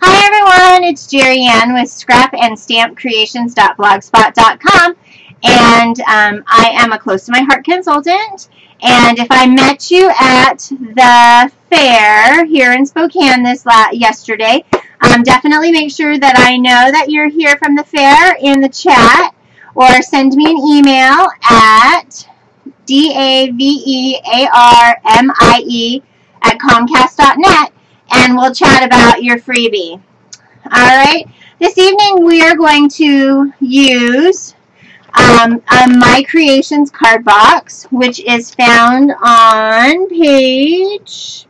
Hi everyone, it's Gerriann with scrapandstampcreations.blogspot.com, and I am a Close to My Heart consultant. And if I met you at the fair here in Spokane yesterday, definitely make sure that I know that you're here from the fair in the chat, or send me an email at davearmie@comcast.net, and we'll chat about your freebie. All right, this evening we are going to use a My Creations card box, which is found on page,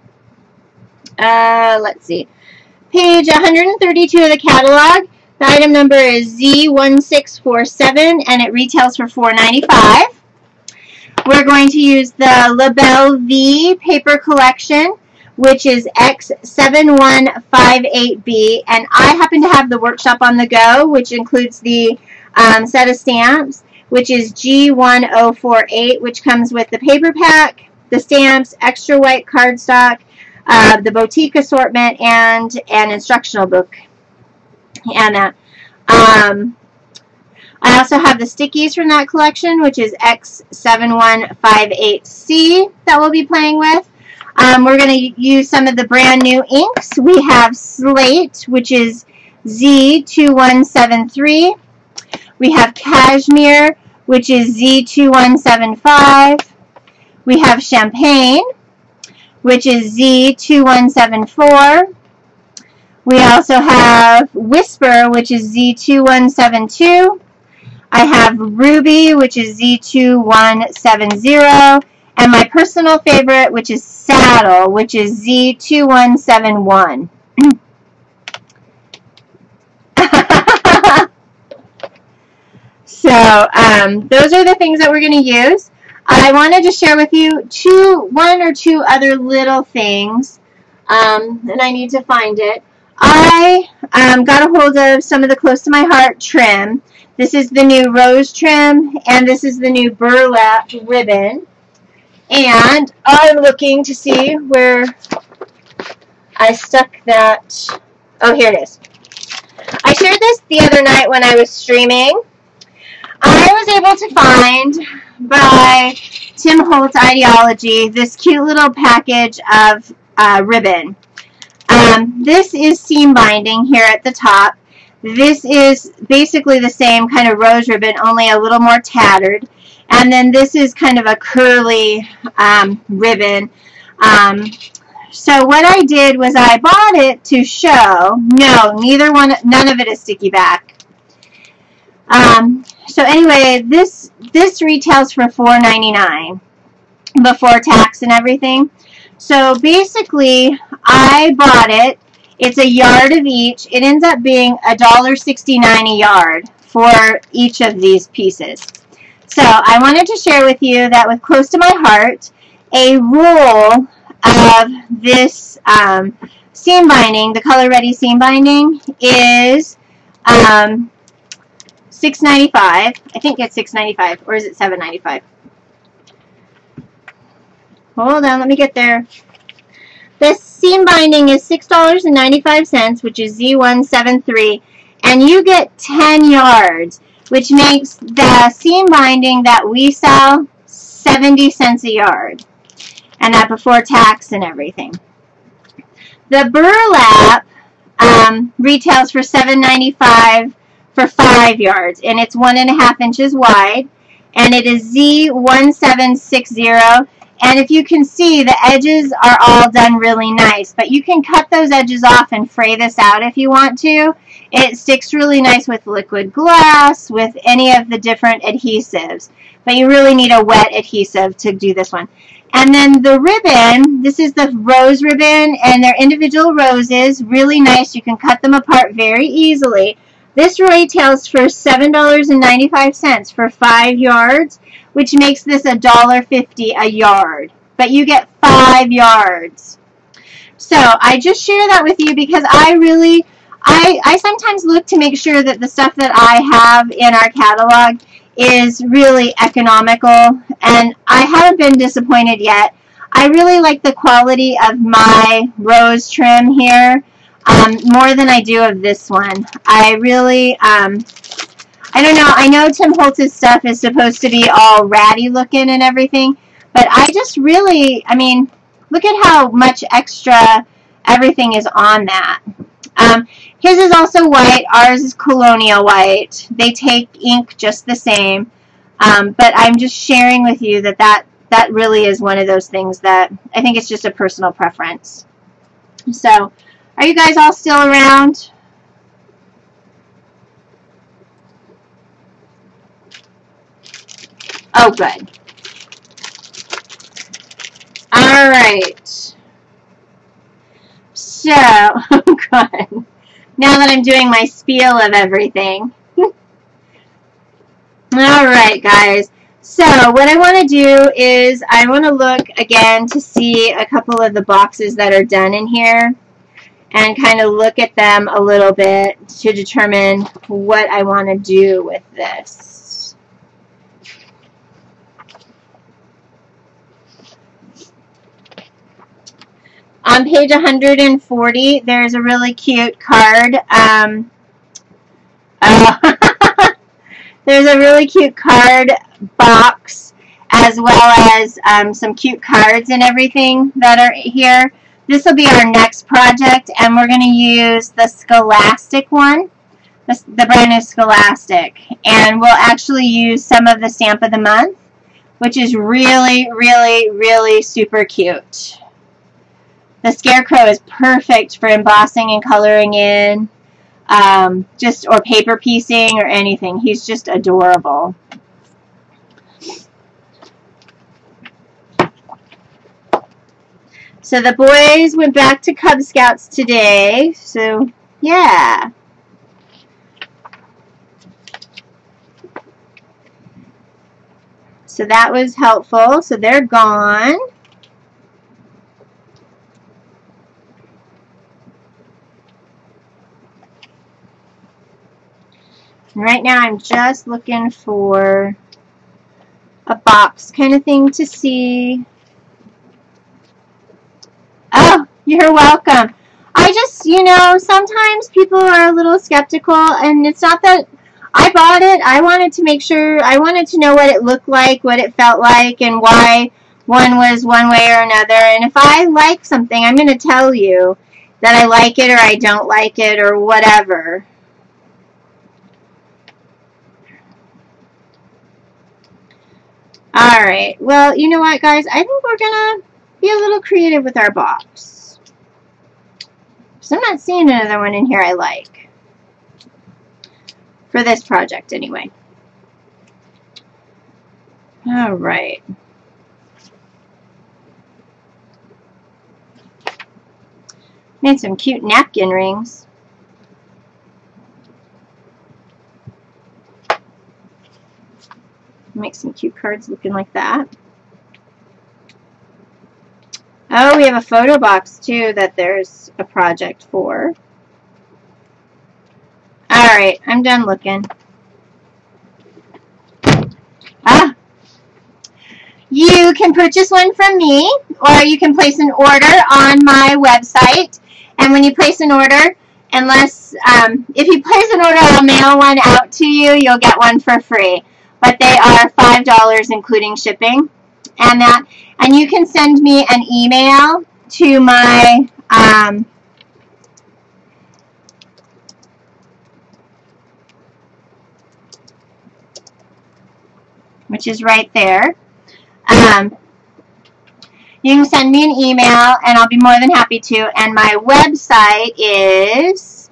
page 132 of the catalog. The item number is Z1647, and it retails for $4.95. We're going to use the Labelle V paper collection, which is X7158B, and I happen to have the Workshop on the Go, which includes the set of stamps, which is G1048, which comes with the paper pack, the stamps, extra white cardstock, the boutique assortment, and an instructional book. And I also have the stickies from that collection, which is X7158C, that we'll be playing with. We're going to use some of the brand new inks. We have Slate, which is Z2173. We have Cashmere, which is Z2175. We have Champagne, which is Z2174. We also have Whisper, which is Z2172. I have Ruby, which is Z2170. And my personal favorite, which is Saddle, which is Z2171. So those are the things that we're going to use. I wanted to share with you one or two other little things, and I need to find it. I got a hold of some of the Close to My Heart trim. This is the new rose trim, and this is the new burlap ribbon. And I'm looking to see where I stuck that. Oh, here it is. I shared this the other night when I was streaming. I was able to find, by Tim Holtz Ideology, this cute little package of ribbon. This is seam binding here at the top. This is basically the same kind of rose ribbon, only a little more tattered. And then this is kind of a curly ribbon. So what I did was I bought it to show. No, none of it is sticky back. So anyway, this retails for $4.99 before tax and everything. So basically, I bought it. It's a yard of each. It ends up being $1.69 a yard for each of these pieces. So I wanted to share with you that with Close to My Heart, a roll of this seam binding, the Color Ready seam binding, is $6.95. I think it's $6.95, or is it $7.95? Hold on, let me get there. This seam binding is $6.95, which is Z173, and you get 10 yards. Which makes the seam binding that we sell 70 cents a yard, and that before tax and everything. The burlap retails for $7.95 for 5 yards, and it's 1.5 inches wide, and it is Z1760. And if you can see, the edges are all done really nice, but you can cut those edges off and fray this out if you want to. It sticks really nice with liquid glass, with any of the different adhesives, but you really need a wet adhesive to do this one. And then the ribbon, this is the rose ribbon, and they're individual roses, really nice. You can cut them apart very easily. This retails for $7.95 for 5 yards, which makes this $1.50 a yard. But you get 5 yards. So I just share that with you because I sometimes look to make sure that the stuff that I have in our catalog is really economical, and I haven't been disappointed yet. I really like the quality of my rose trim here. more than I do of this one. I really, I don't know. I know Tim Holtz's stuff is supposed to be all ratty looking and everything, but I just really, I mean, look at how much extra everything is on that. His is also white. Ours is colonial white. They take ink just the same. But I'm just sharing with you that really is one of those things that I think it's just a personal preference. So, are you guys all still around? Oh, good. All right. So, oh, good. Now that I'm doing my spiel of everything. All right, guys. So what I want to do is I want to look again to see a couple of the boxes that are done in here and kind of look at them a little bit to determine what I want to do with this. On page 140, there's a really cute card. There's a really cute card box as well as some cute cards and everything that are here. This will be our next project, and we're going to use the Scholastic one, the brand new Scholastic. And we'll actually use some of the Stamp of the Month, which is really, really, really super cute. The Scarecrow is perfect for embossing and coloring in. Or paper piecing or anything. He's just adorable. So the boys went back to Cub Scouts today. So, yeah. So that was helpful. So they're gone. Right now I'm just looking for a box kind of thing to see. Oh, you're welcome. I just, you know, sometimes people are a little skeptical, and it's not that I bought it. I wanted to make sure, I wanted to know what it looked like, what it felt like, and why one was one way or another. And if I like something, I'm going to tell you that I like it or I don't like it or whatever. Alright, well, you know what, guys? I think we're going to be a little creative with our box. So I'm not seeing another one in here I like. For this project, anyway. Alright. Made some cute napkin rings. Make some cute cards looking like that. Oh, we have a photo box too that there's a project for. Alright, I'm done looking. Ah! You can purchase one from me, or you can place an order on my website. And when you place an order, if you place an order, I'll mail one out to you. You'll get one for free. But they are $5 including shipping. And you can send me an email to my which is right there. You can send me an email, and I'll be more than happy to. And my website is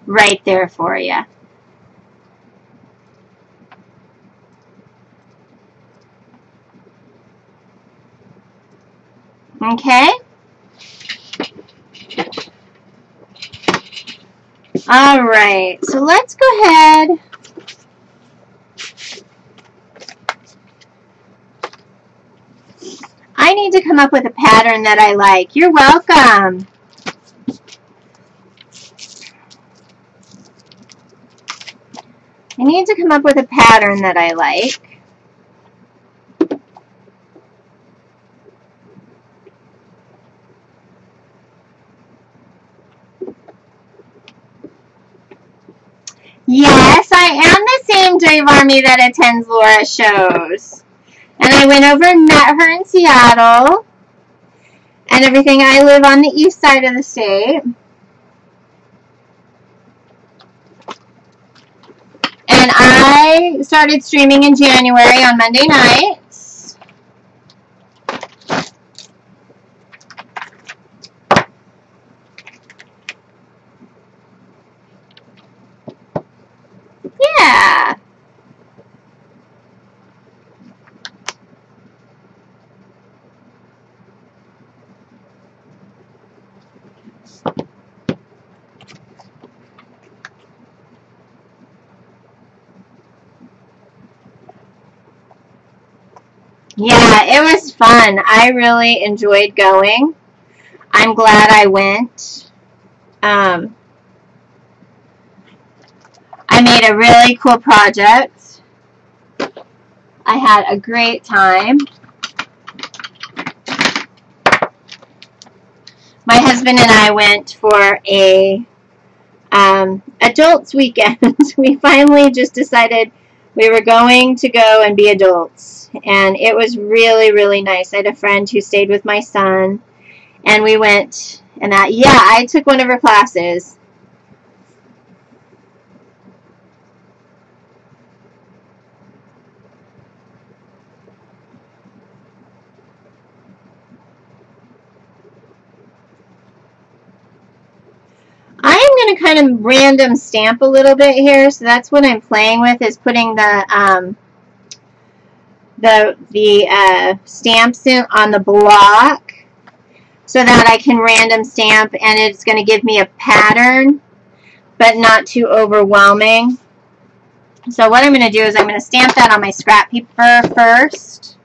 right there for you. Okay? All right, so let's go ahead. I need to come up with a pattern that I like. You're welcome. I need to come up with a pattern that I like. Yes, I am the same Dave Army that attends Laura's shows. And I went over and met her in Seattle and everything. I live on the east side of the state. And I started streaming in January on Monday nights. Yeah. Yeah, it was fun. I really enjoyed going. I'm glad I went. I made a really cool project. I had a great time. My husband and I went for a adults weekend. We finally just decided we were going to go and be adults. And it was really, really nice. I had a friend who stayed with my son. And we went, and yeah, I took one of her classes. I'm going to kind of random stamp a little bit here. So that's what I'm playing with, is putting the stamps in on the block so that I can random stamp, and it's going to give me a pattern but not too overwhelming. So what I'm going to do is I'm going to stamp that on my scrap paper first,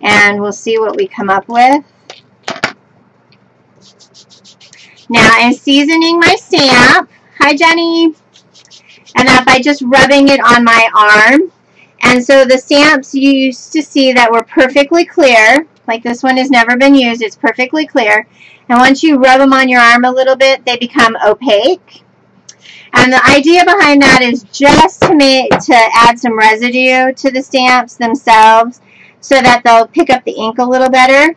and we'll see what we come up with. Now I'm seasoning my stamp. Hi, Jenny. And that by just rubbing it on my arm. And so the stamps you used to see that were perfectly clear, like this one has never been used, it's perfectly clear. And once you rub them on your arm a little bit, they become opaque. And the idea behind that is just to add some residue to the stamps themselves so that they'll pick up the ink a little better.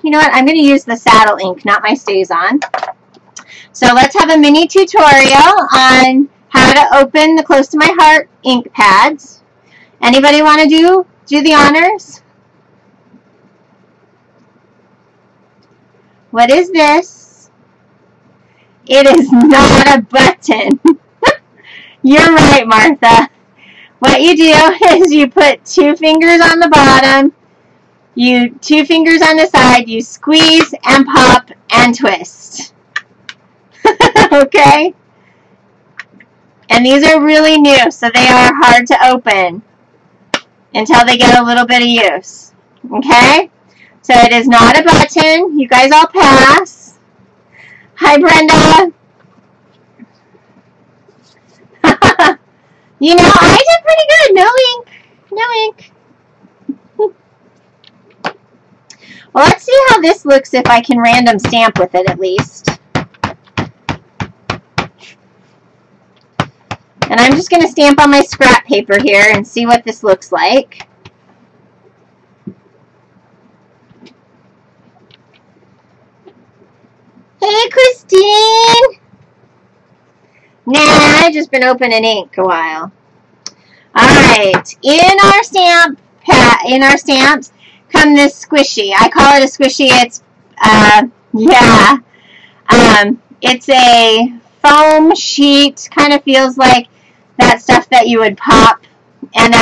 You know what, I'm going to use the saddle ink, not my StazOn. So let's have a mini tutorial on how to open the Close to My Heart ink pads. Anybody want to do the honors? What is this? It is not a button. You're right, Martha. What you do is you put 2 fingers on the bottom, 2 fingers on the side, you squeeze and pop and twist. Okay? And these are really new, so they are hard to open until they get a little bit of use. Okay? So it is not a button. You guys all pass. Hi, Brenda. You know, I did pretty good. No ink. No ink. Well, let's see how this looks if I can random stamp with it at least. And I'm just going to stamp on my scrap paper here and see what this looks like. Hey, Christine! Nah, I've just been opening ink a while. Alright, in our stamps come this squishy. I call it a squishy. It's, it's a foam sheet. Kind of feels like that stuff that you would pop. And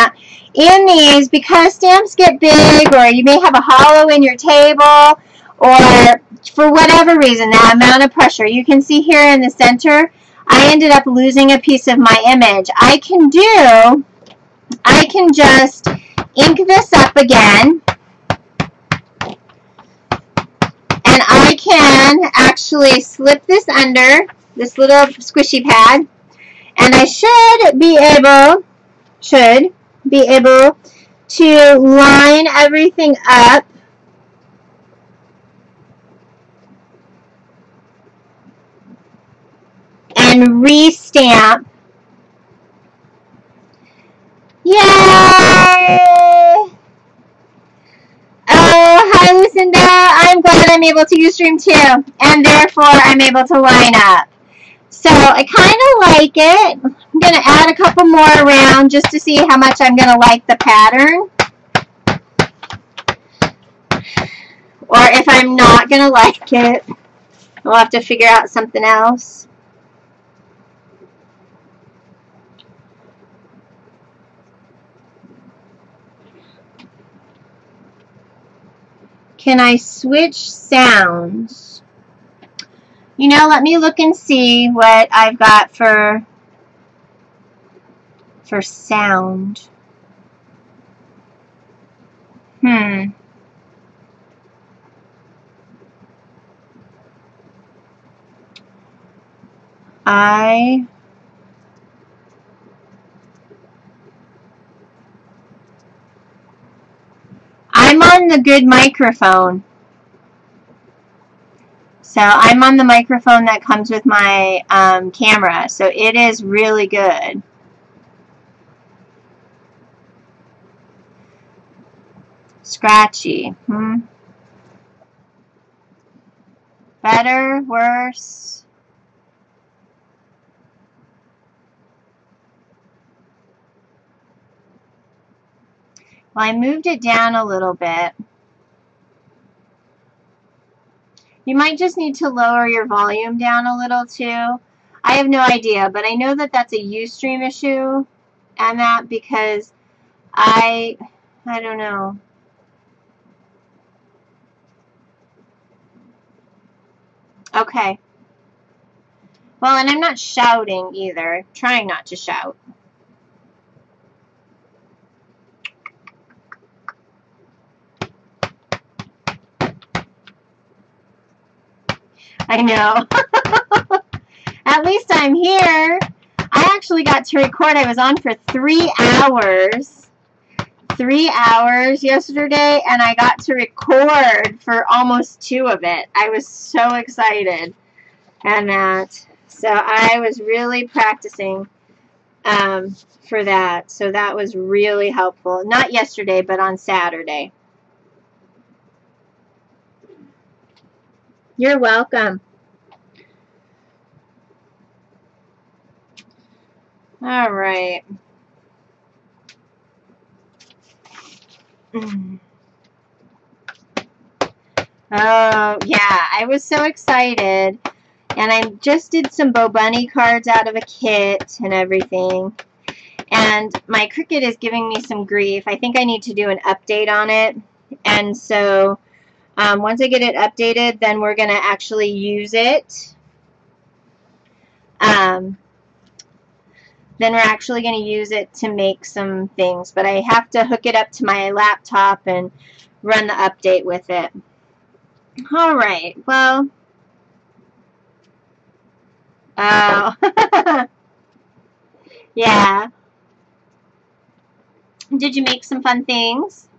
in these, because stamps get big, or you may have a hollow in your table, or for whatever reason, that amount of pressure. You can see here in the center, I ended up losing a piece of my image. I can just ink this up again, and I can actually slip this under this little squishy pad, And I should be able to line everything up and re-stamp. Yay! Oh, hi Lucinda. I'm glad I'm able to Ustream too, and therefore I'm able to line up. So I kind of like it. I'm going to add a couple more around just to see how much I'm going to like the pattern. Or if I'm not going to like it, we'll have to figure out something else. Can I switch sounds? You know, let me look and see what I've got for sound. I'm on the good microphone. So I'm on the microphone that comes with my camera. So it is really good. Scratchy. Better? Worse? Well, I moved it down a little bit. You might just need to lower your volume down a little too. I have no idea, but I know that that's a Ustream issue and that because I don't know. Okay. Well, and I'm not shouting either. Trying not to shout. I know. At least I'm here. I actually got to record. I was on for 3 hours. 3 hours yesterday, and I got to record for almost 2 of it. I was so excited. And that. So I was really practicing for that. So that was really helpful. Not yesterday, but on Saturday. You're welcome. All right. Oh, yeah. I was so excited. And I just did some Bo Bunny cards out of a kit and everything. And my Cricut is giving me some grief. I think I need to do an update on it. And so once I get it updated, then we're going to actually use it. Then we're actually going to use it to make some things. But I have to hook it up to my laptop and run the update with it. All right. Well. Oh. Yeah. Did you make some fun things?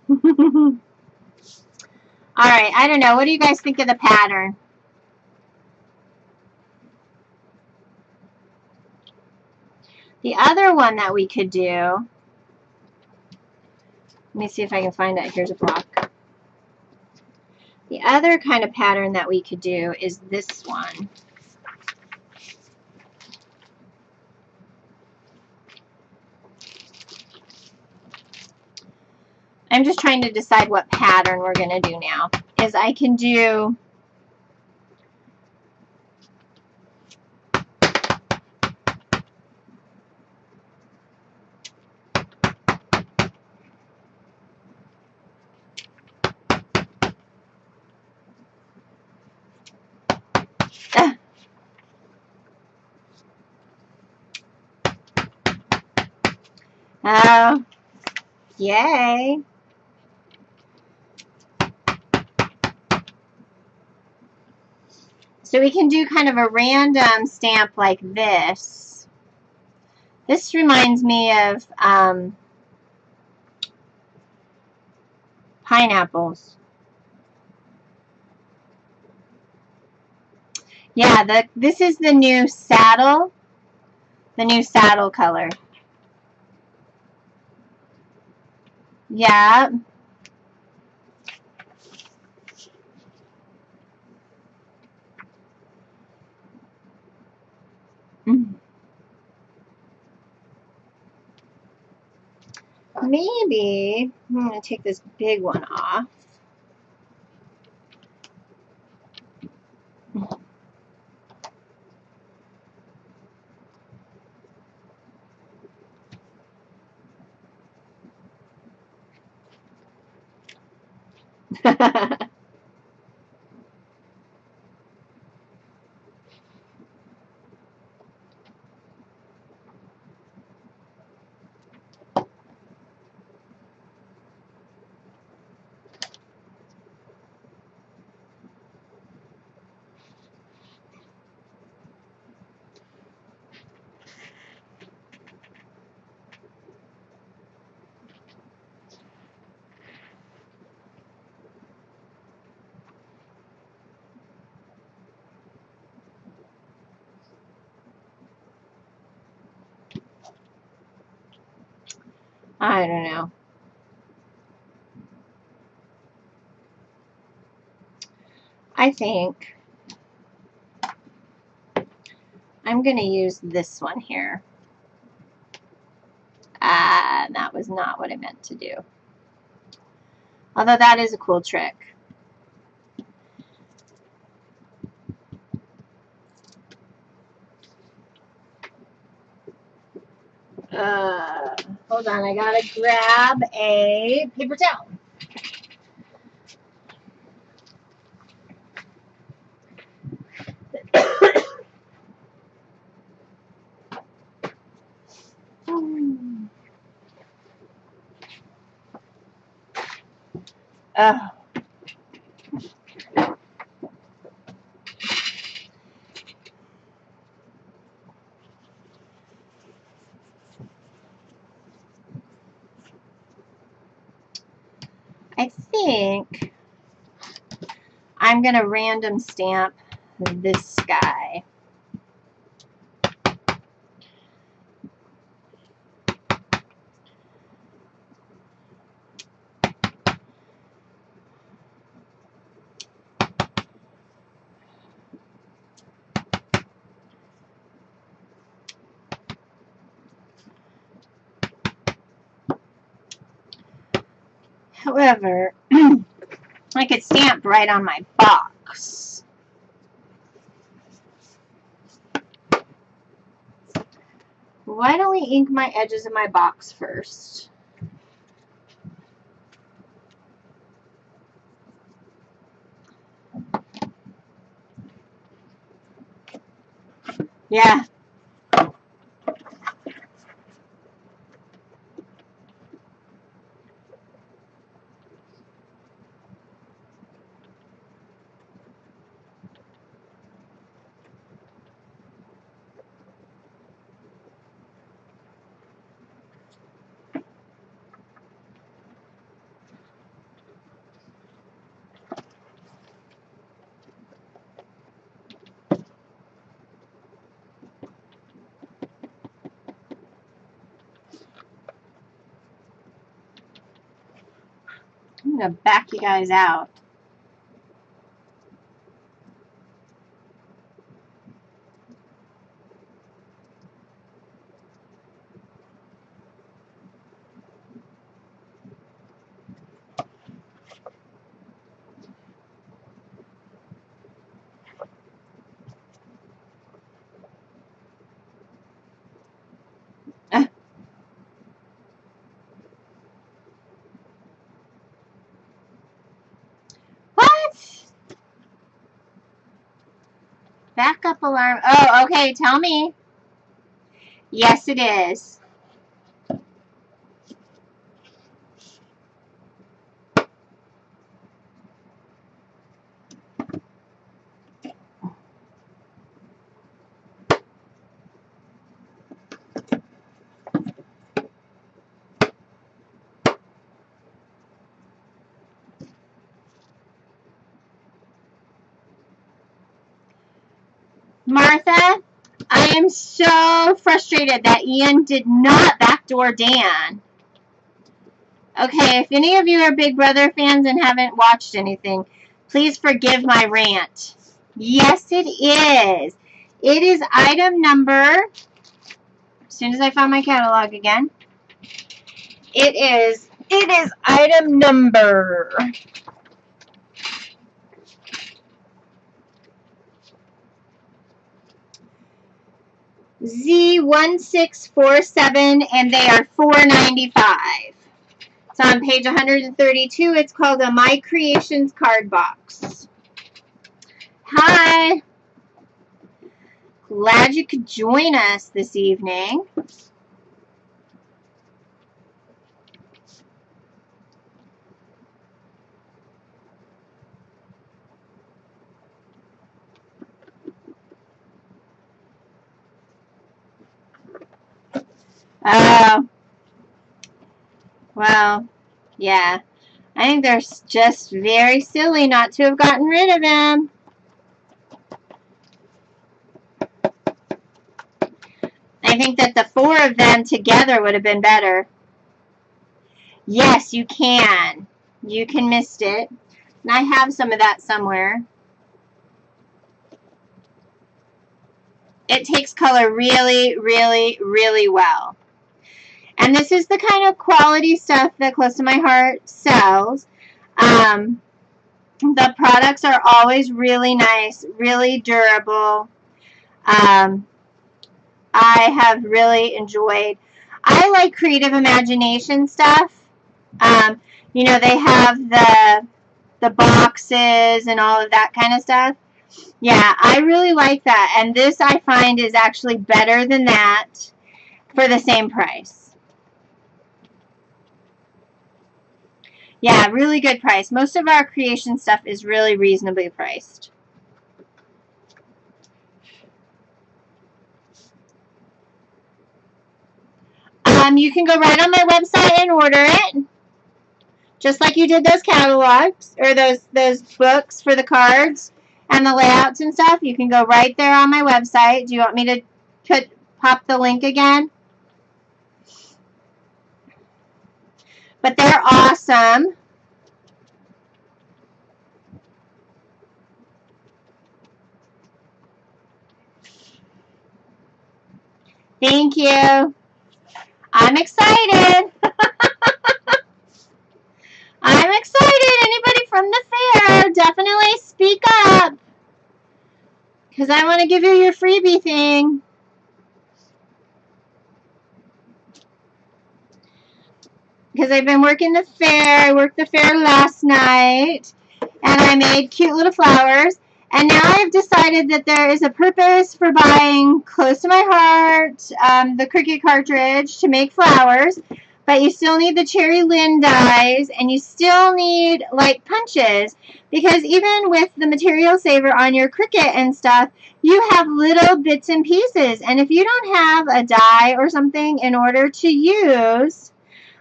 All right. I don't know. What do you guys think of the pattern? The other one that we could do, let me see if I can find it. Here's a block. The other kind of pattern that we could do is this one. I'm just trying to decide what pattern we're going to do now. Is I can do oh, yay. So we can do kind of a random stamp like this. This reminds me of pineapples. Yeah, this is the new saddle color. Yeah. Maybe I'm going to take this big one off. I don't know. I think I'm going to use this one here. That was not what I meant to do. Although that is a cool trick. Hold on, I gotta grab a paper towel. I think I'm going to random stamp this guy. However, I could stamp right on my box. Why don't we ink my edges of my box first? Yeah. I'm going to back you guys out. What? Backup alarm. Oh, okay. Tell me. Yes, it is. Martha, I am so frustrated that Ian did not backdoor Dan. Okay, if any of you are Big Brother fans and haven't watched anything, please forgive my rant. Yes, it is. It is item number, as soon as I found my catalog again, it is item number Z1647, and they are $4.95. It's on page 132. It's called a My Creations card box. Hi. Glad you could join us this evening. Oh. Well, yeah. I think they're just very silly not to have gotten rid of him. I think that the four of them together would have been better. Yes, you can. You can mist it. And I have some of that somewhere. It takes color really, really, really well. And this is the kind of quality stuff that Close to My Heart sells. The products are always really nice, really durable. I have really enjoyed. I like Creative Imagination stuff. You know, they have the boxes and all of that kind of stuff. Yeah, I really like that. And this, I find, is actually better than that for the same price. Yeah, really good price. Most of our creation stuff is really reasonably priced. You can go right on my website and order it. Just like you did those catalogs or those books for the cards and the layouts and stuff. You can go right there on my website. Do you want me to pop the link again? But they're awesome. Thank you. I'm excited. I'm excited. Anybody from the fair, definitely speak up. Because I want to give you your freebie thing. Because I've been working the fair. I worked the fair last night. And I made cute little flowers. And now I've decided that there is a purpose for buying Close to My Heart, the Cricut cartridge, to make flowers. But you still need the cherry lin dies, and you still need, like, punches. Because even with the material saver on your Cricut and stuff, you have little bits and pieces. And if you don't have a die or something in order to use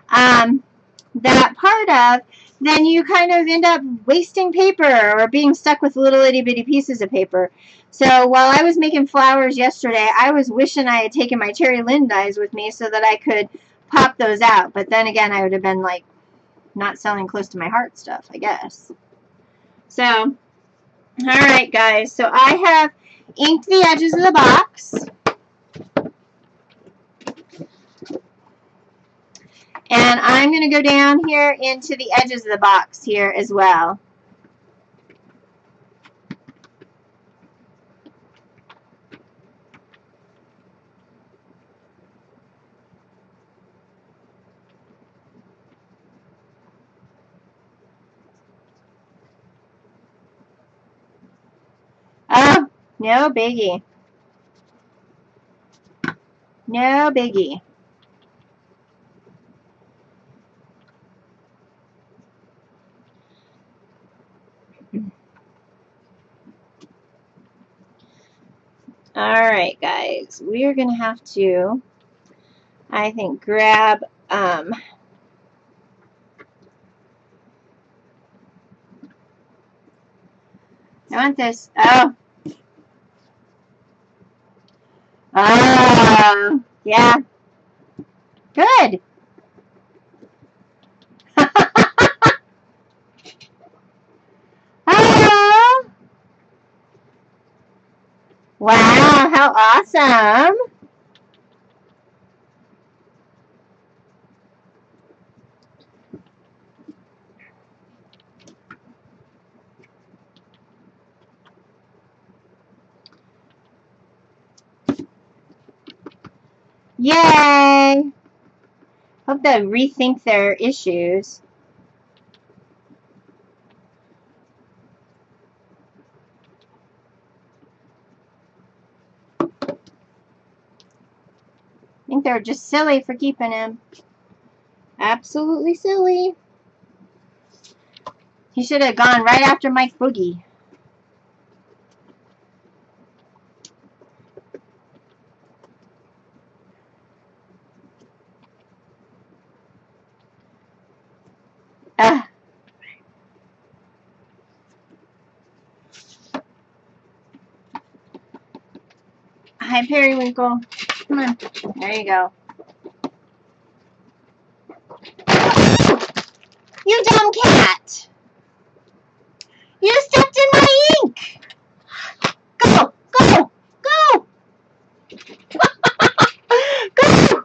that part of, then you kind of end up wasting paper or being stuck with little itty bitty pieces of paper. So while I was making flowers yesterday, I was wishing I had taken my cherry lin dies with me so that I could pop those out. But then again, I would have been like not selling Close to My Heart stuff, I guess. So, all right, guys. So I have inked the edges of the box. And I'm going to go down here into the edges of the box here as well. Oh, no biggie. No biggie. All right, guys. We are going to have to, I think, grab... I want this. Oh. Oh, yeah. Good. Oh. Wow, how awesome. Yay. Hope they rethink their issues. I think they're just silly for keeping him. Absolutely silly. He should have gone right after Mike Boogie. Hi, Periwinkle. Come on. There you go. You dumb cat! You stepped in my ink! Go! Go! Go! Go!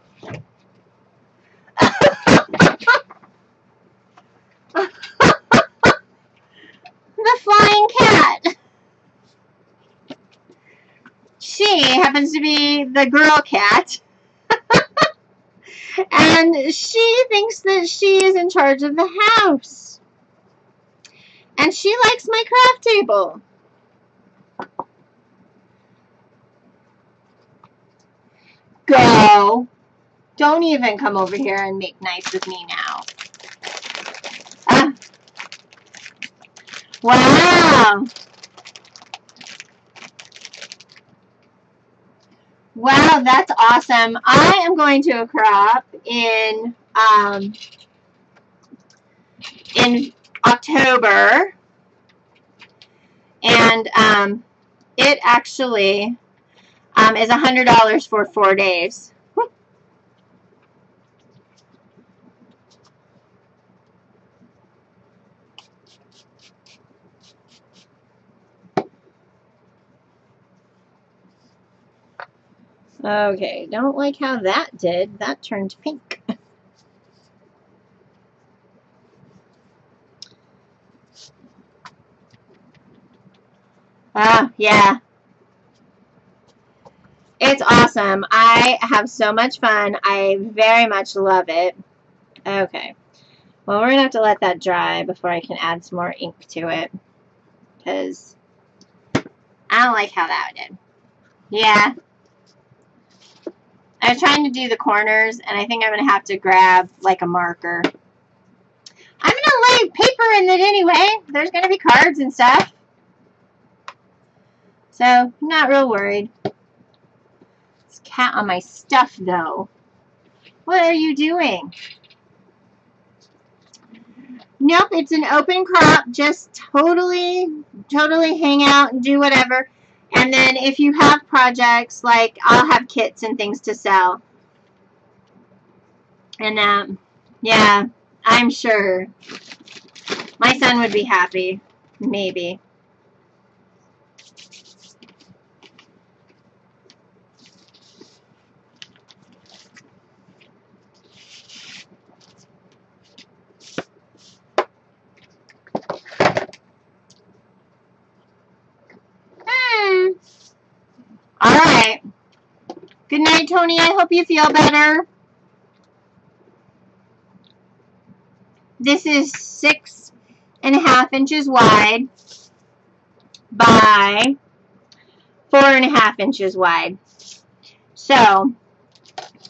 The flying cat! She happens to be the girl cat. And she thinks that she is in charge of the house. And she likes my craft table. Go. Don't even come over here and make nice with me now. Wow. Wow, that's awesome. I am going to a crop in October. And it actually is $100 for 4 days. Okay, don't like how that did. That turned pink. Yeah. It's awesome. I have so much fun. I very much love it. Okay. Well, we're going to have to let that dry before I can add some more ink to it. Because I don't like how that did. Yeah. I was trying to do the corners, and I think I'm going to have to grab, like, a marker. I'm going to lay paper in it anyway. There's going to be cards and stuff. So, I'm not real worried. This cat on my stuff, though. What are you doing? Nope, it's an open crop. Just totally hang out and do whatever. And then if you have projects, like I'll have kits and things to sell. And yeah, I'm sure my son would be happy. Maybe. All right. Good night, Tony. I hope you feel better. This is 6.5 inches wide by 4.5 inches wide. So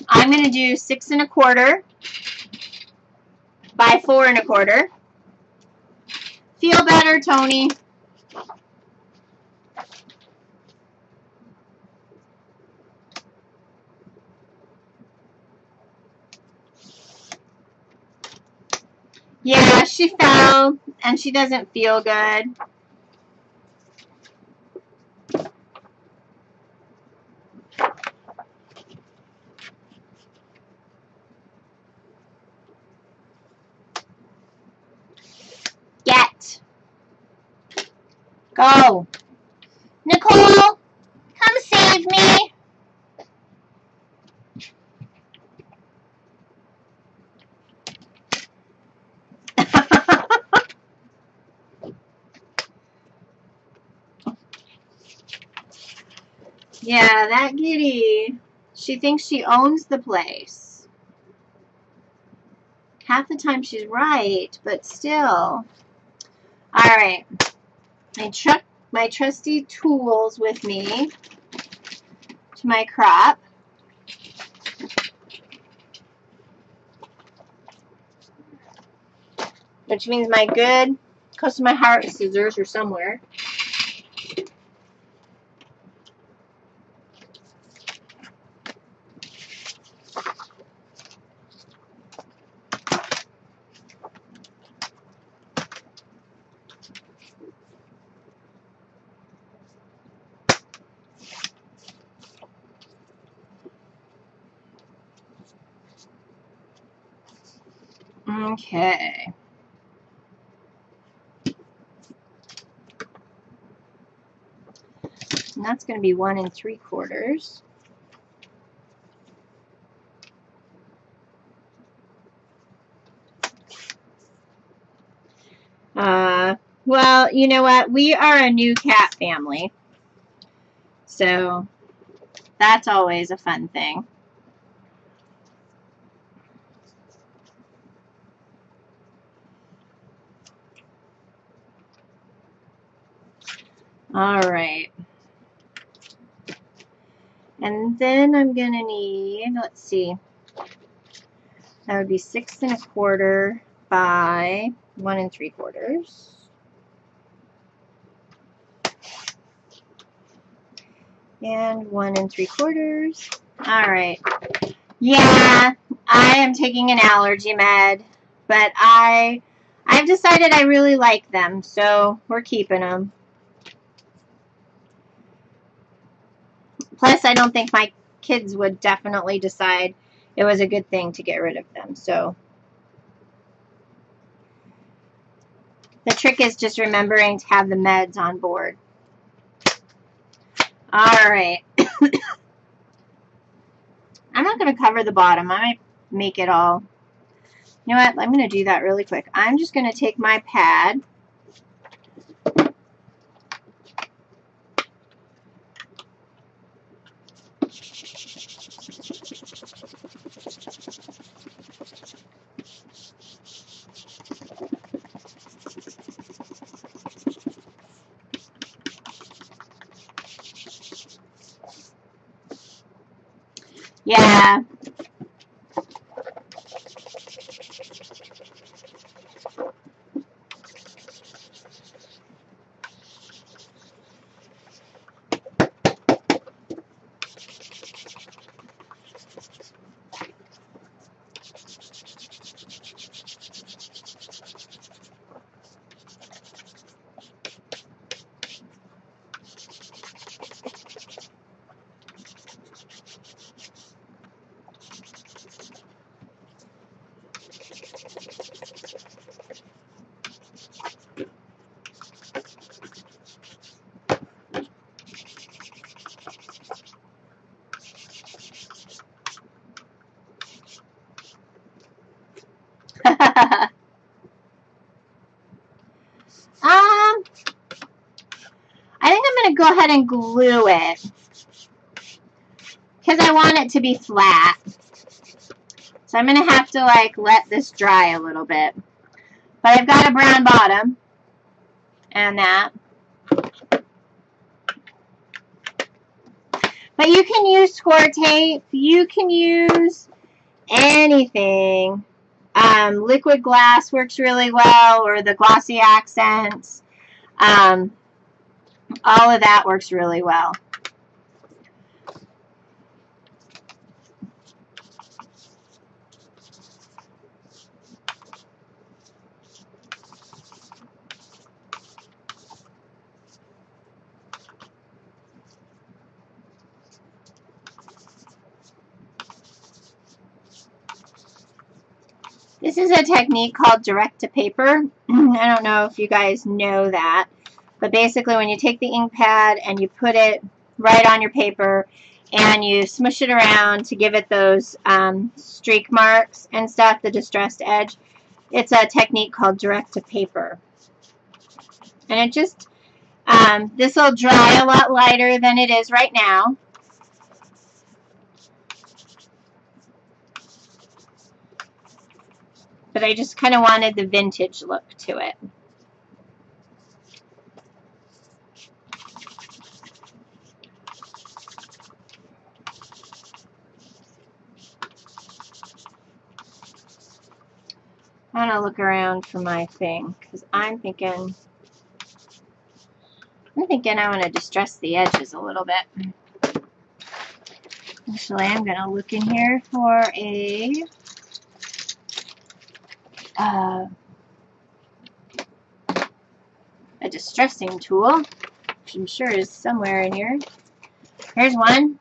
I'm going to do 6.25 by 4.25. Feel better, Tony. Yeah, she fell, and she doesn't feel good. Go. Nicole, come save me. Yeah, that kitty. She thinks she owns the place. Half the time she's right, but still. All right. I took my trusty tools with me to my crop. Which means my good, close to my heart scissors are somewhere. Okay. And that's going to be 1 3/4. Well, you know what? We are a new cat family. So that's always a fun thing. All right. And then I'm going to need, let's see, that would be 6 1/4 by 1 3/4. And 1 3/4. All right. Yeah, I am taking an allergy med, but I've decided I really like them, so we're keeping them. Plus, I don't think my kids would definitely decide it was a good thing to get rid of them. So the trick is just remembering to have the meds on board. All right. I'm not going to cover the bottom. I might make it all. You know what? I'm going to do that really quick. I'm just going to take my pad. Yeah. I think I'm going to go ahead and glue it because I want it to be flat. So I'm going to have to like let this dry a little bit. But I've got a brown bottom and that. But you can use score tape. You can use anything. Liquid glass works really well, or the glossy accents. All of that works really well. This is a technique called direct to paper. I don't know if you guys know that, But basically when you take the ink pad and you put it right on your paper and you smush it around to give it those streak marks and stuff, the distressed edge, it's a technique called direct to paper. And it just, this will dry a lot lighter than it is right now. But I just kind of wanted the vintage look to it. I'm going to look around for my thing because I'm thinking I want to distress the edges a little bit. Actually, I'm going to look in here for a distressing tool, which I'm sure is somewhere in here. Here's one.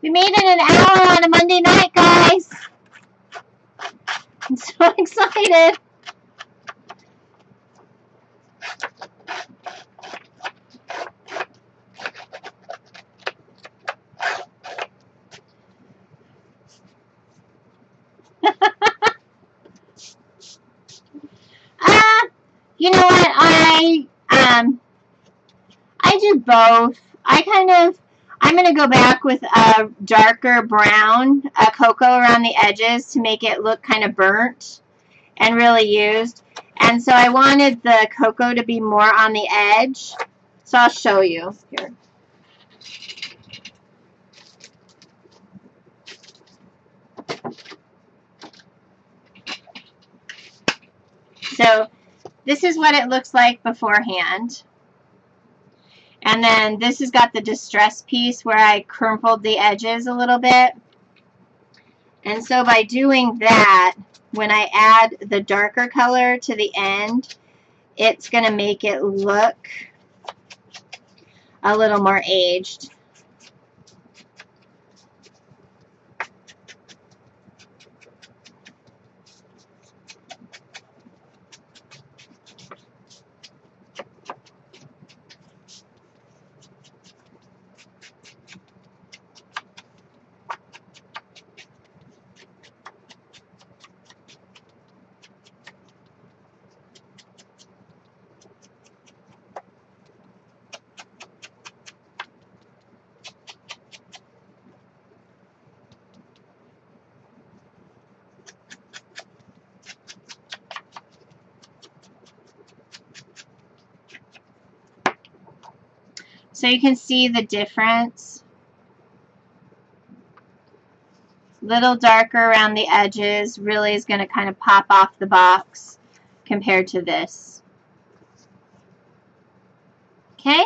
We made it an hour on a Monday night, guys. I'm so excited. You know what? I do both. I'm going to go back with a darker brown cocoa around the edges to make it look kind of burnt and really used. And so I wanted the cocoa to be more on the edge. So I'll show you here. So this is what it looks like beforehand. And then this has got the distress piece where I crumpled the edges a little bit. And so by doing that, when I add the darker color to the end, it's going to make it look a little more aged. So you can see the difference. Little darker around the edges really is going to kind of pop off the box compared to this. Okay?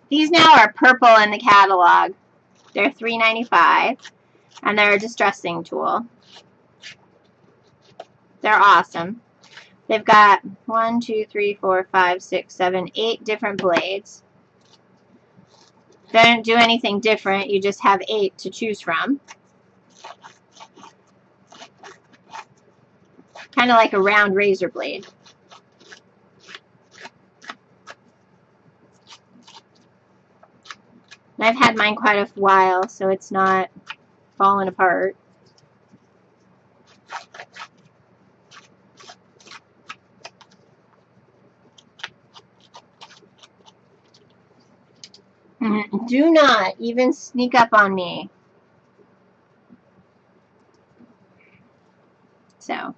These now are purple in the catalog. They're $3.95, and they're a distressing tool. They're awesome. They've got 1, 2, 3, 4, 5, 6, 7, 8 different blades. They don't do anything different. You just have 8 to choose from. Kind of like a round razor blade. And I've had mine quite a while, so it's not falling apart. Do not even sneak up on me. So.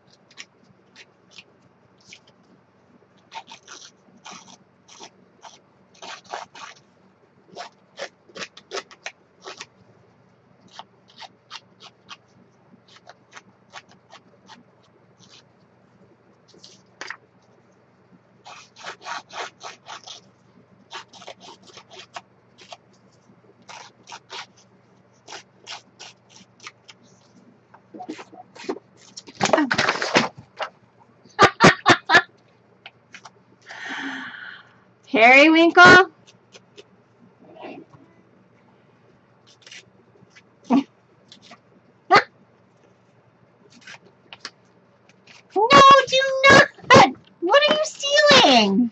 Periwinkle? No, do not! What are you stealing?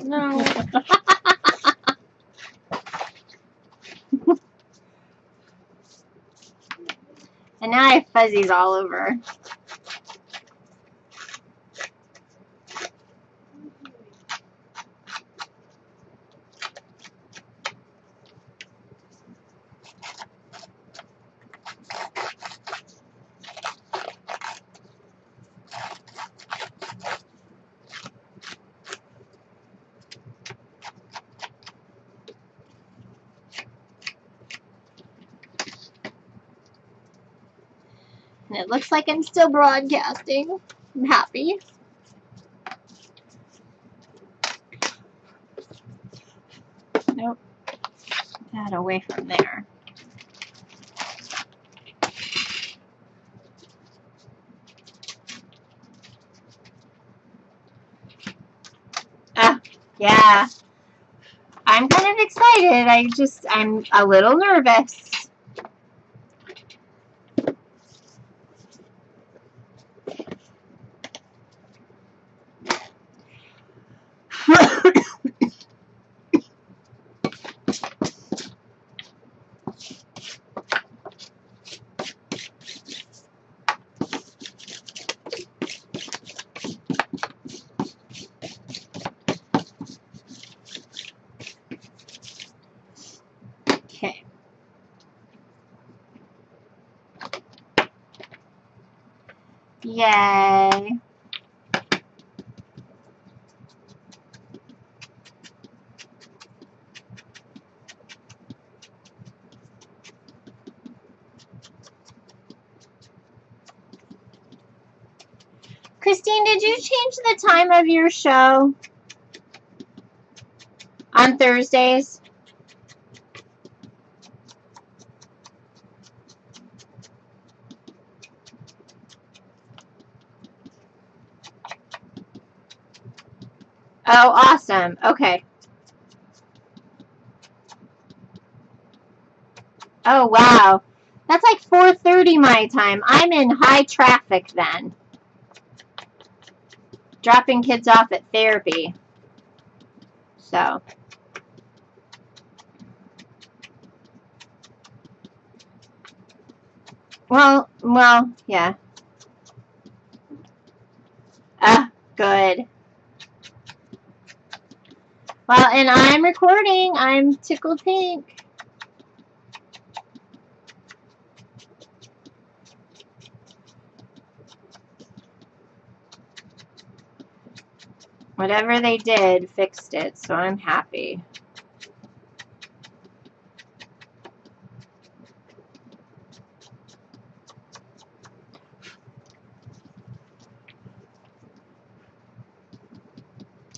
No. And now I have fuzzies all over. And it looks like I'm still broadcasting. I'm happy. Nope. That away from there. Yeah. I'm kind of excited. I'm a little nervous. Okay. Yay. Christine, did you change the time of your show on Thursdays? Oh, awesome. Okay. Oh, wow. That's like 4:30 my time. I'm in high traffic then. Dropping kids off at therapy. So. Well, yeah. Good. Well, and I'm recording. I'm tickled pink. Whatever they did, fixed it, so I'm happy.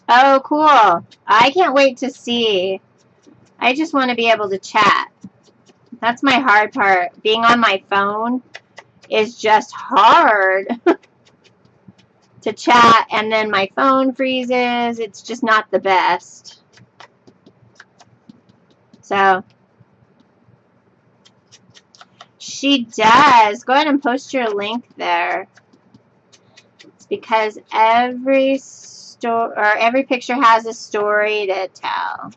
Oh, cool. I can't wait to see. I just want to be able to chat. That's my hard part. Being on my phone is just hard to chat, and then my phone freezes. It's just not the best. So, she does. Go ahead and post your link there. It's because every picture has a story to tell.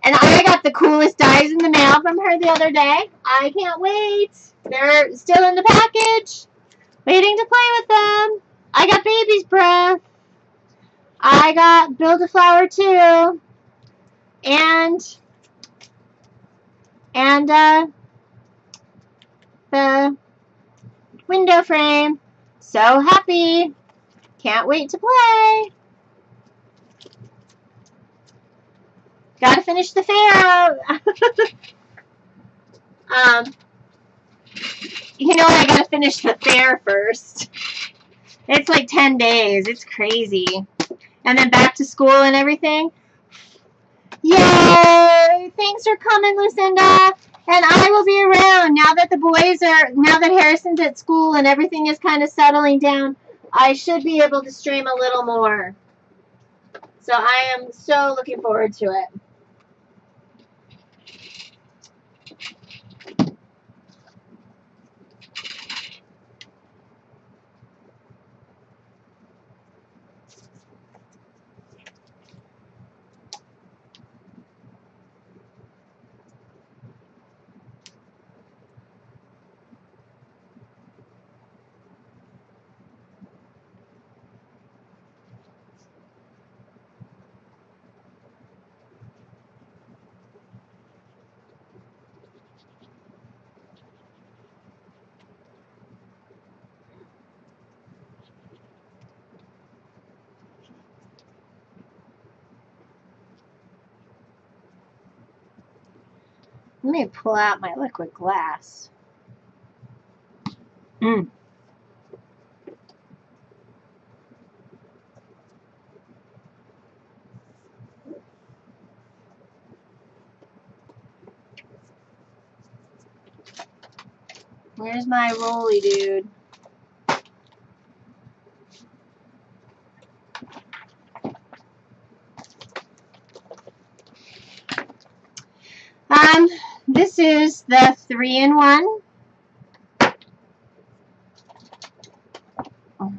And I got the coolest dies in the mail from her the other day. I can't wait. They're still in the package. Waiting to play with them. I got baby's breath. I got Build a Flower too. And the window frame. So happy. Can't wait to play. Gotta finish the fair out. you know, I gotta finish the fair first. It's like 10 days. It's crazy. And then back to school and everything. Yay! Thanks for coming, Lucinda. And I will be around now that now that Harrison's at school and everything is kind of settling down. I should be able to stream a little more. So I am so looking forward to it. Let me pull out my liquid glass. Where's my rolly dude? This is the 3-in-1. Oh.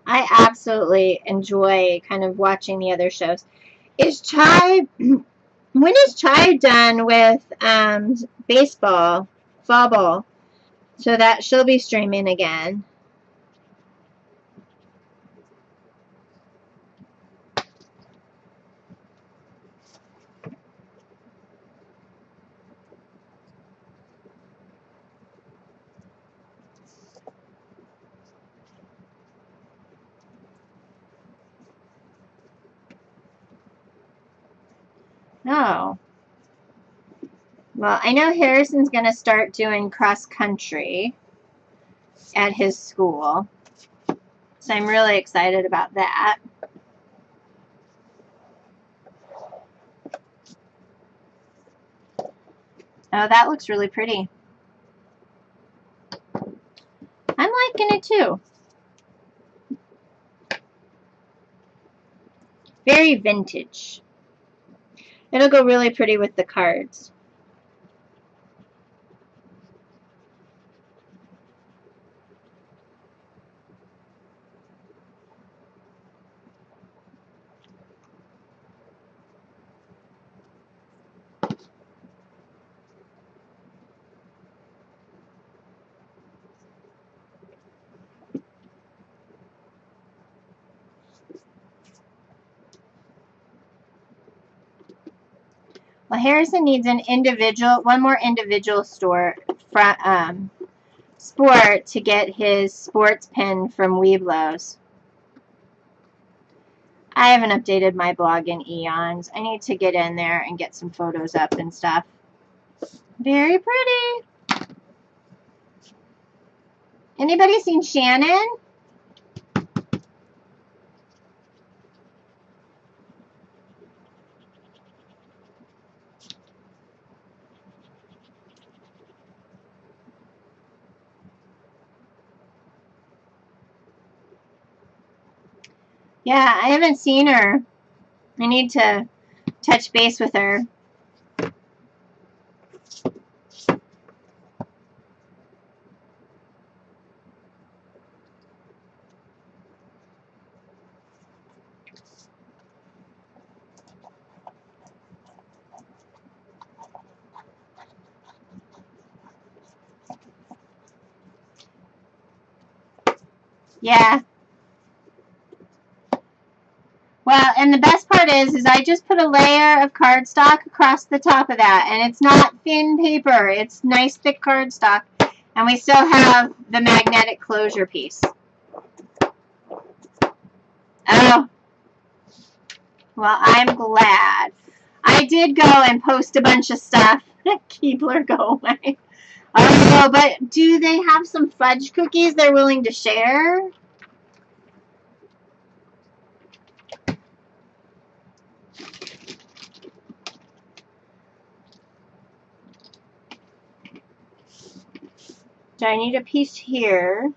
I absolutely enjoy kind of watching the other shows. Is Chai, when is Chai done with baseball, fall ball? So that she'll be streaming again. Oh. Well, I know Harrison's going to start doing cross country at his school. So I'm really excited about that. Oh, that looks really pretty. I'm liking it too. Very vintage. It'll go really pretty with the cards. Well, Harrison needs one more individual sport to get his sports pin from Weeblos. I haven't updated my blog in eons. I need to get in there and get some photos up and stuff. Very pretty. Anybody seen Shannon? Yeah, I haven't seen her. I need to touch base with her. Yeah. Well, and the best part is I just put a layer of cardstock across the top of that, and it's not thin paper. It's nice thick cardstock, and we still have the magnetic closure piece. Oh, well, I'm glad. I did go and post a bunch of stuff. Keebler, go away. Oh, but do they have some fudge cookies they're willing to share? Do I need a piece here?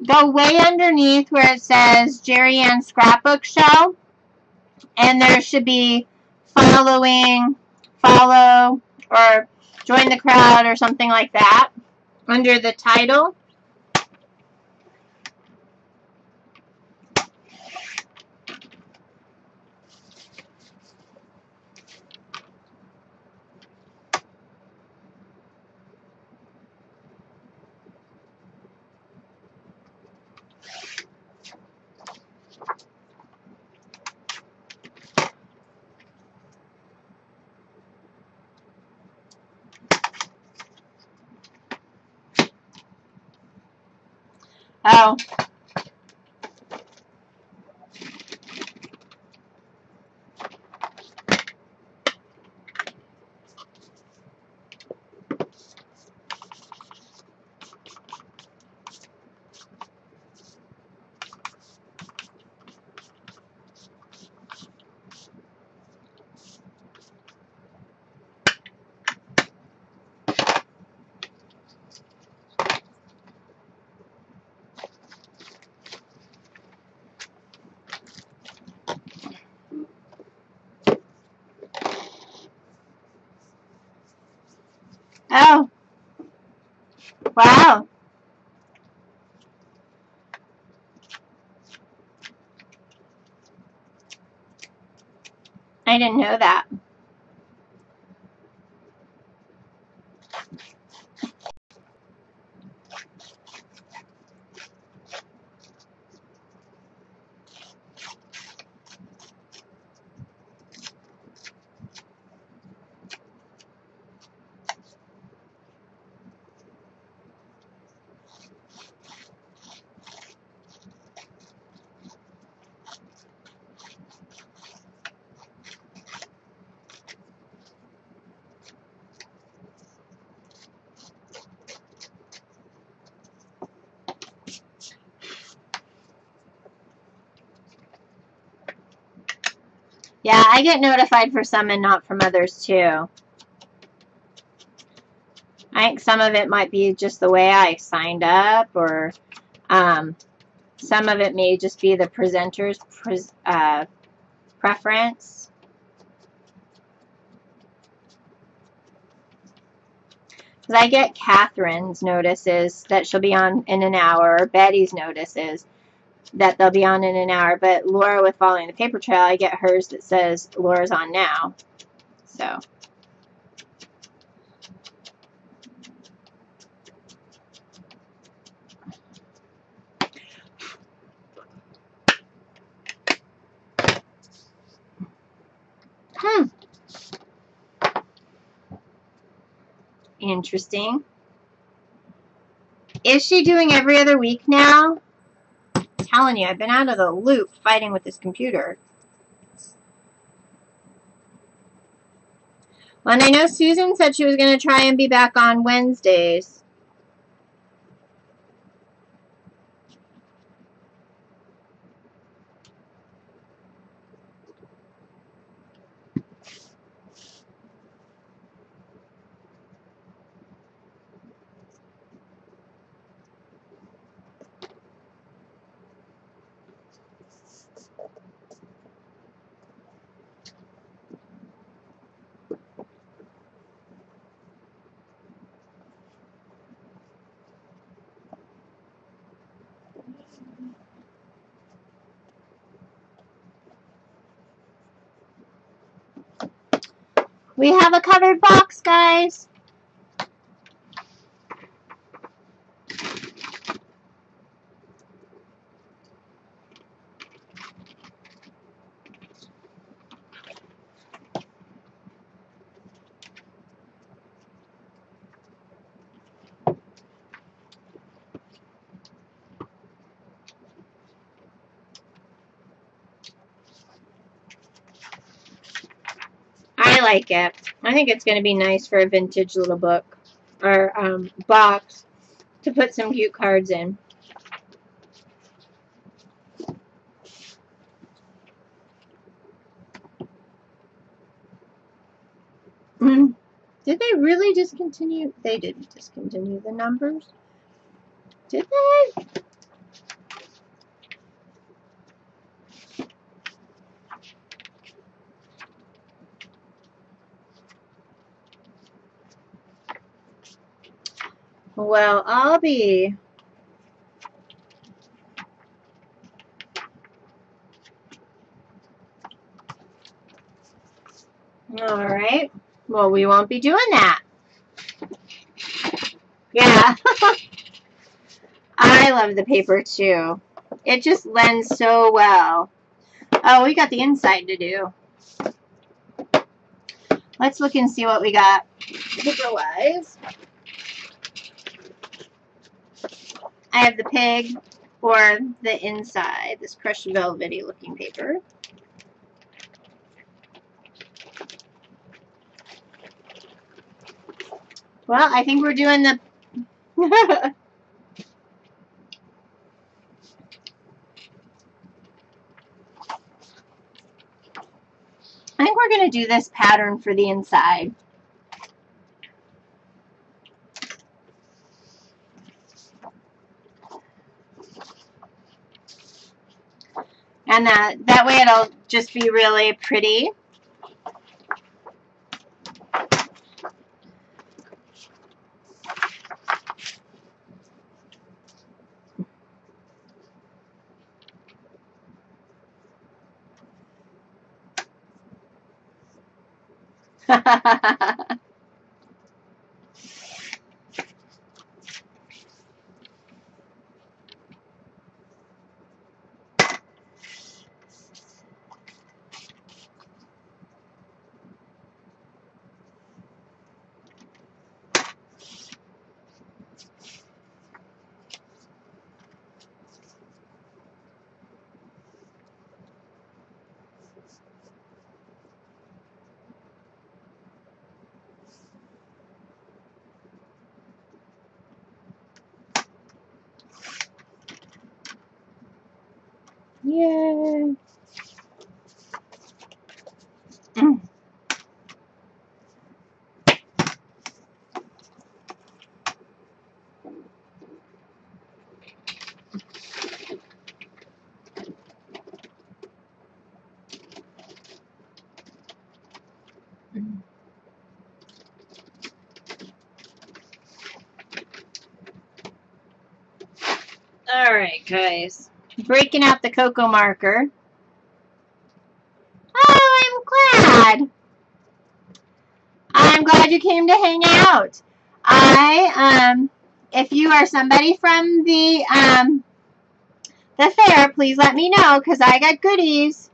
Go way underneath where it says Gerriann Scrapbook Show, and there should be follow, or join the crowd or something like that under the title. Oh. Oh. Wow. I didn't know that. Yeah, I get notified for some and not from others too. I think some of it might be just the way I signed up, or some of it may just be the presenter's preference. Because I get Catherine's notices that she'll be on in an hour, or Betty's notices that they'll be on in an hour, but Laura with Following the Paper Trail, I get hers that says Laura's on now. So Interesting. Is she doing every other week now? I'm telling you, I've been out of the loop fighting with this computer. Well, and I know Susan said she was going to try and be back on Wednesdays. We have a covered box, guys. I like it. I think it's going to be nice for a vintage little book or box to put some cute cards in. Did they really discontinue? They didn't discontinue the numbers. Did they? Well, I'll be. All right. Well, we won't be doing that. Yeah. I love the paper too. It just lends so well. Oh, we got the inside to do. Let's look and see what we got paper-wise. I have the pig or the inside, this crushed velvety looking paper. Well, I think we're doing the... I think we're going to do this pattern for the inside. And that way it'll just be really pretty. Yay. All right, guys. Breaking out the cocoa marker. Oh, I'm glad. I'm glad you came to hang out. If you are somebody from the fair, please let me know because I got goodies.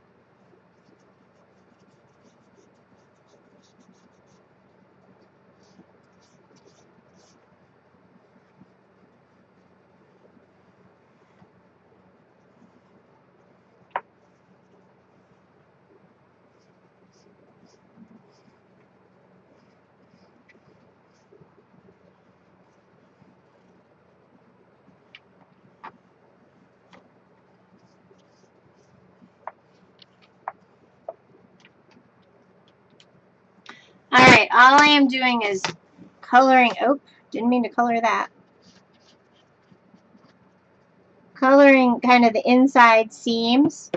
Alright, all I am doing is coloring. Oh, didn't mean to color that. Coloring kind of the inside seams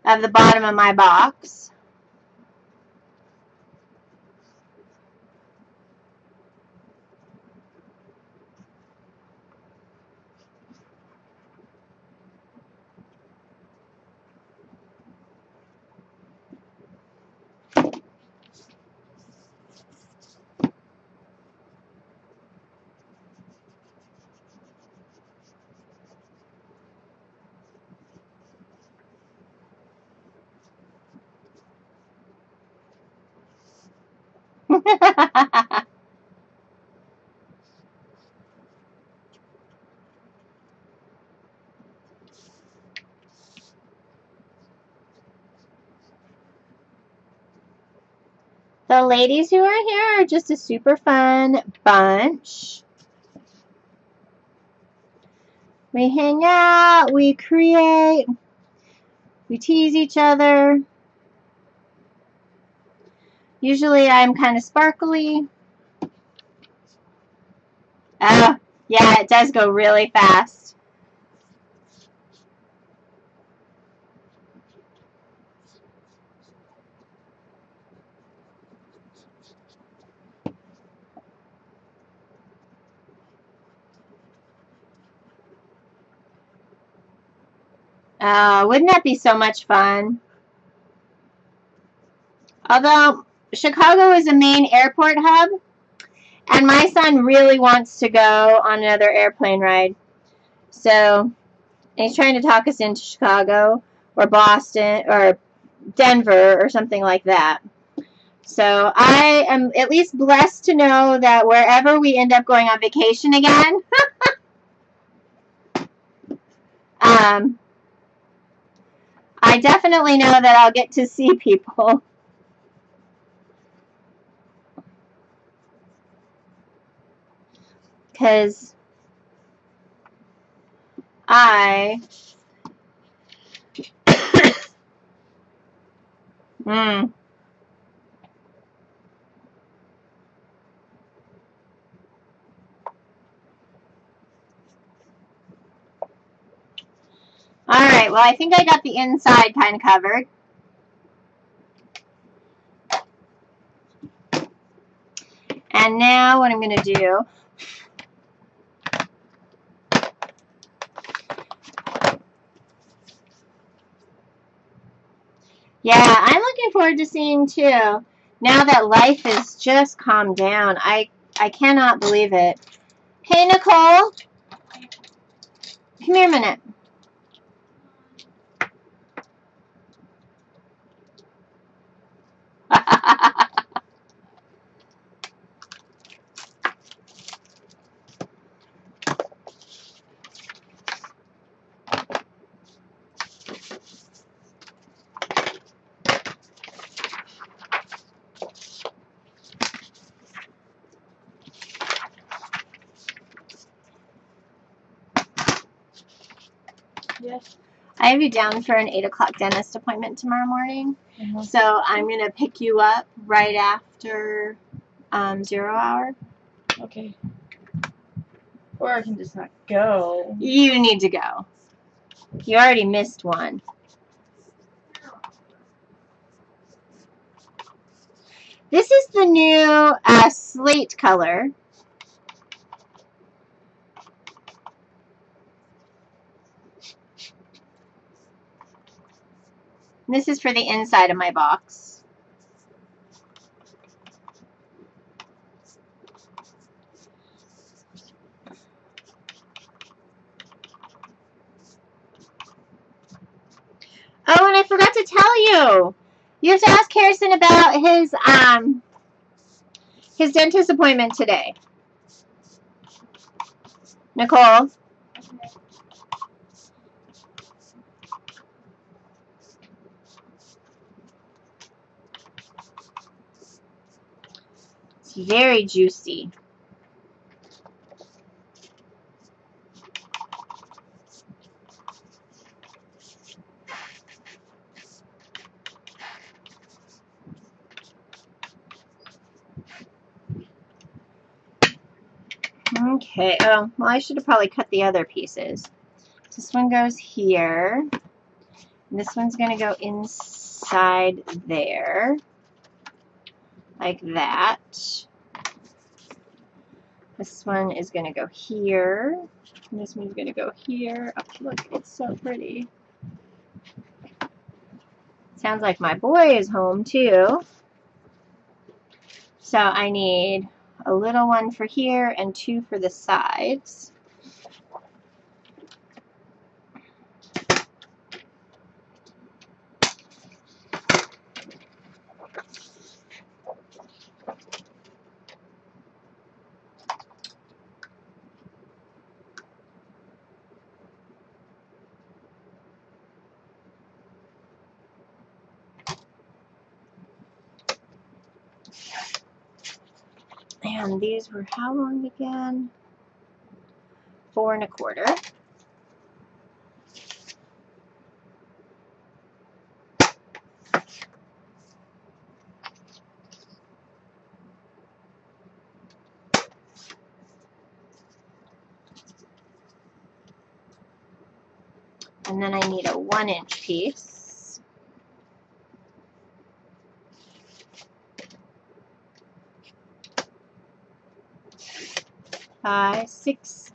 of the bottom of my box. The ladies who are here are just a super fun bunch. We hang out, we create, we tease each other. Usually I'm kind of sparkly. Oh, yeah, it does go really fast. Wouldn't that be so much fun? Although Chicago is a main airport hub, and my son really wants to go on another airplane ride. So, he's trying to talk us into Chicago or Boston or Denver or something like that. So I am at least blessed to know that wherever we end up going on vacation again, I definitely know that I'll get to see people. Because I... Alright, well I think I got the inside kind of covered. And now what I'm going to do... Yeah, I'm looking forward to seeing too. Now that life has just calmed down. I cannot believe it. Hey, Nicole. Come here a minute. Yes. I have you down for an 8 o'clock dentist appointment tomorrow morning. So I'm going to pick you up right after 0 hour. Okay. Or I can just not go. You need to go. You already missed one. This is the new slate color. This is for the inside of my box. Oh, and I forgot to tell you. You have to ask Harrison about his dentist appointment today. Nicole. It's very juicy. Okay, oh, well, I should have probably cut the other pieces. This one goes here. And this one's going to go inside there, like that. This one is going to go here. And this one's going to go here. Oh, look, it's so pretty. Sounds like my boy is home, too. So I need a little one for here and 2 for the sides. And these were how long again? 4 1/4. And then I need a 1-inch piece. Five, 6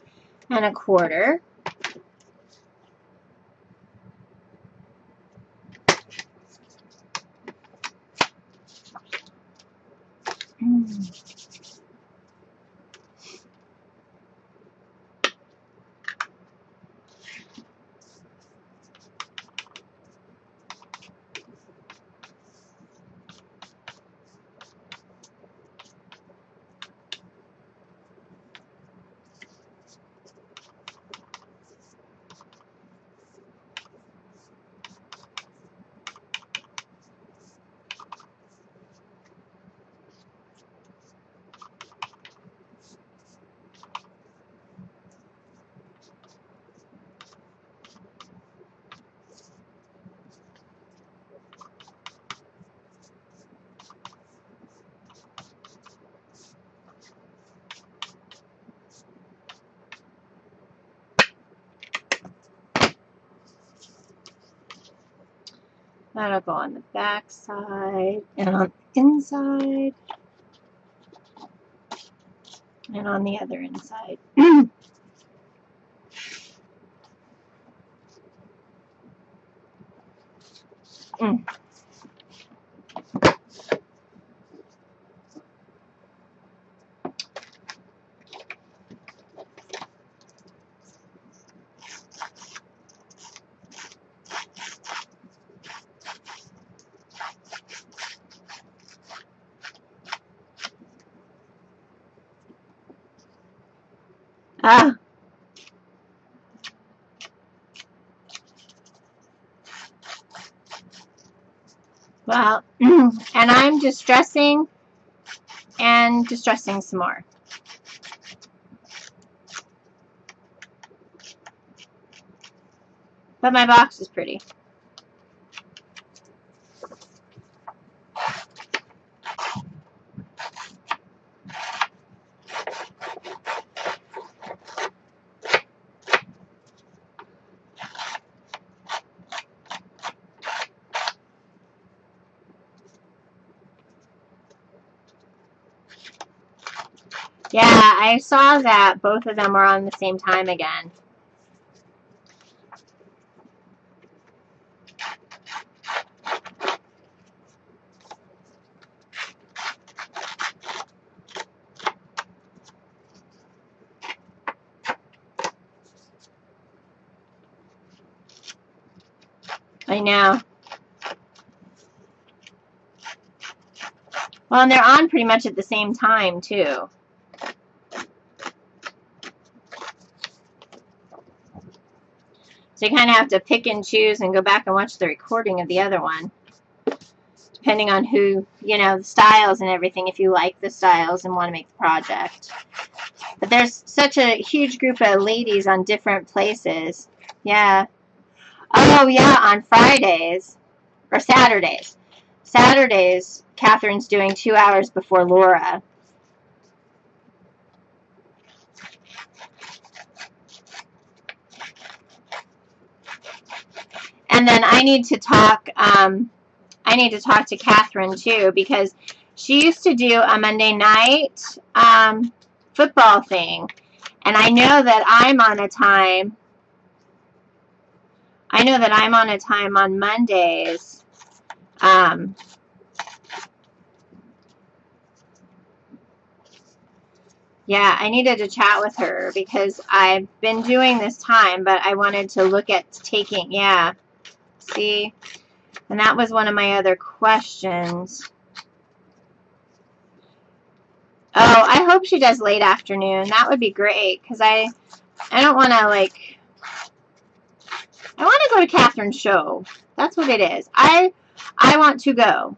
1/4. That'll go on the back side and on the inside and on the other inside. Ah. Well, and I'm distressing and distressing some more. But my box is pretty. Yeah, I saw that both of them were on the same time again. I know. Well, and they're on pretty much at the same time, too. So you kind of have to pick and choose and go back and watch the recording of the other one. Depending on who, you know, the styles and everything, if you like the styles and want to make the project. But there's such a huge group of ladies on different places. Yeah. Oh, yeah, on Fridays. Or Saturdays. Saturdays, Catherine's doing 2 hours before Laura. And then I need to talk to Catherine too, because she used to do a Monday night football thing. And I know that I'm on a time. I know that I'm on a time on Mondays. Yeah, I needed to chat with her because I've been doing this time, but I wanted to look at taking, yeah, see, and that was one of my other questions. Oh, I hope she does late afternoon. That would be great, because I don't want to, like, I want to go to Catherine's show. That's what it is. I want to go.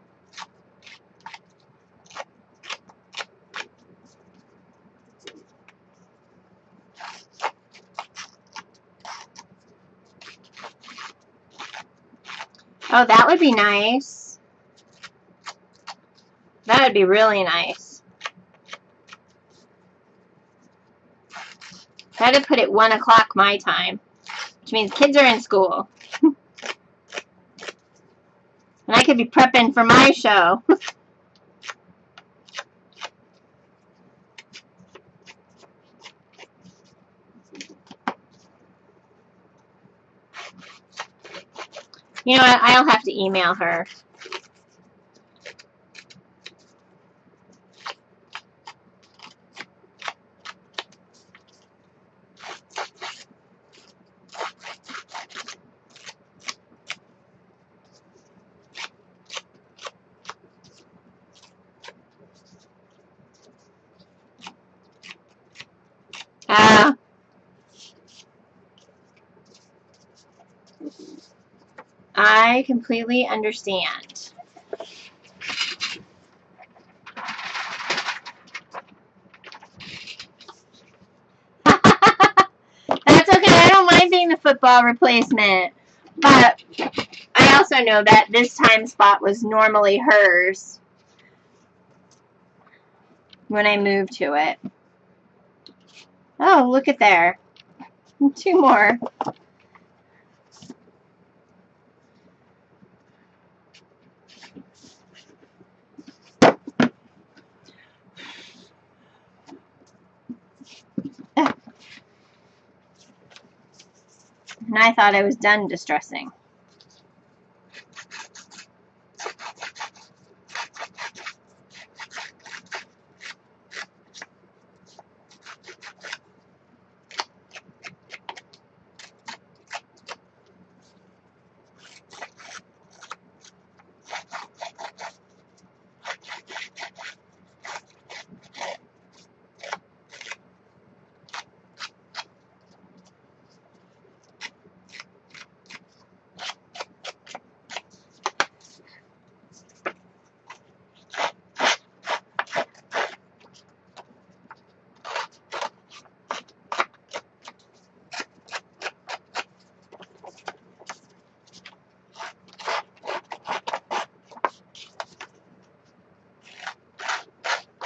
Oh, that would be nice. That would be really nice. Try to put it 1 o'clock my time, which means kids are in school. And I could be prepping for my show. You know what? I'll have to email her. I completely understand. That's okay. I don't mind being the football replacement. But I also know that this time spot was normally hers when I moved to it. Oh, look at there. 2 more. And I thought I was done distressing.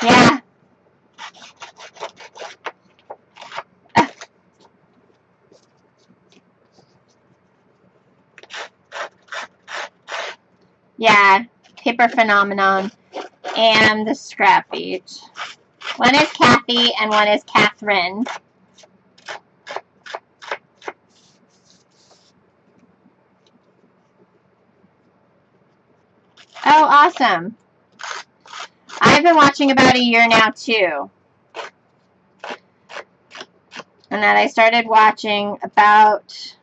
Yeah. Yeah. Paper Phenomenon and the Scrap Beach. One is Kathy and one is Catherine. Oh, awesome. I've been watching about a year now, too. And that I started watching about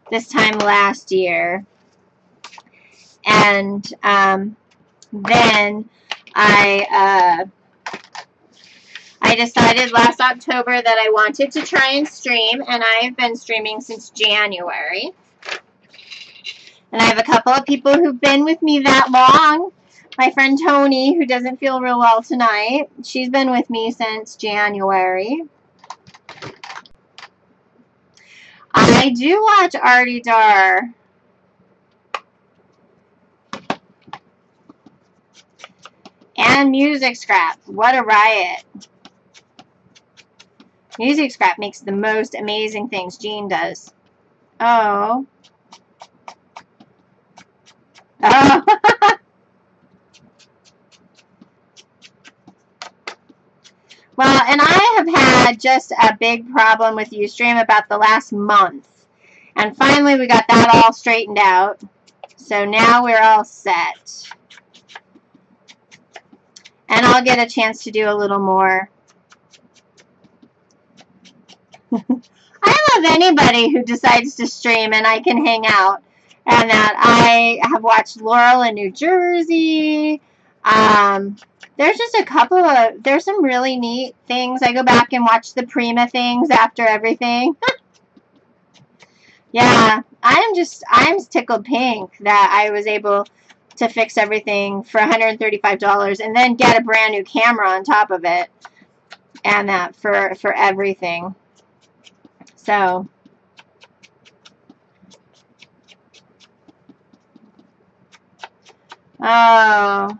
this time last year. And then I decided last October that I wanted to try and stream, and I've been streaming since January. And I have a couple of people who've been with me that long. My friend Tony, who doesn't feel real well tonight, she's been with me since January. I do watch Artie Dar. And Music Scrap. What a riot. Music Scrap makes the most amazing things. Jean does. Oh. Oh. Well, and I have had just a big problem with Ustream about the last month. And finally we got that all straightened out. So now we're all set. And I'll get a chance to do a little more. I love anybody who decides to stream and I can hang out. And that I have watched Laurel in New Jersey. There's just a couple of, there's some really neat things. I go back and watch the Prima things after everything. Yeah, I'm tickled pink that I was able to fix everything for $135 and then get a brand new camera on top of it. And that for everything. So, oh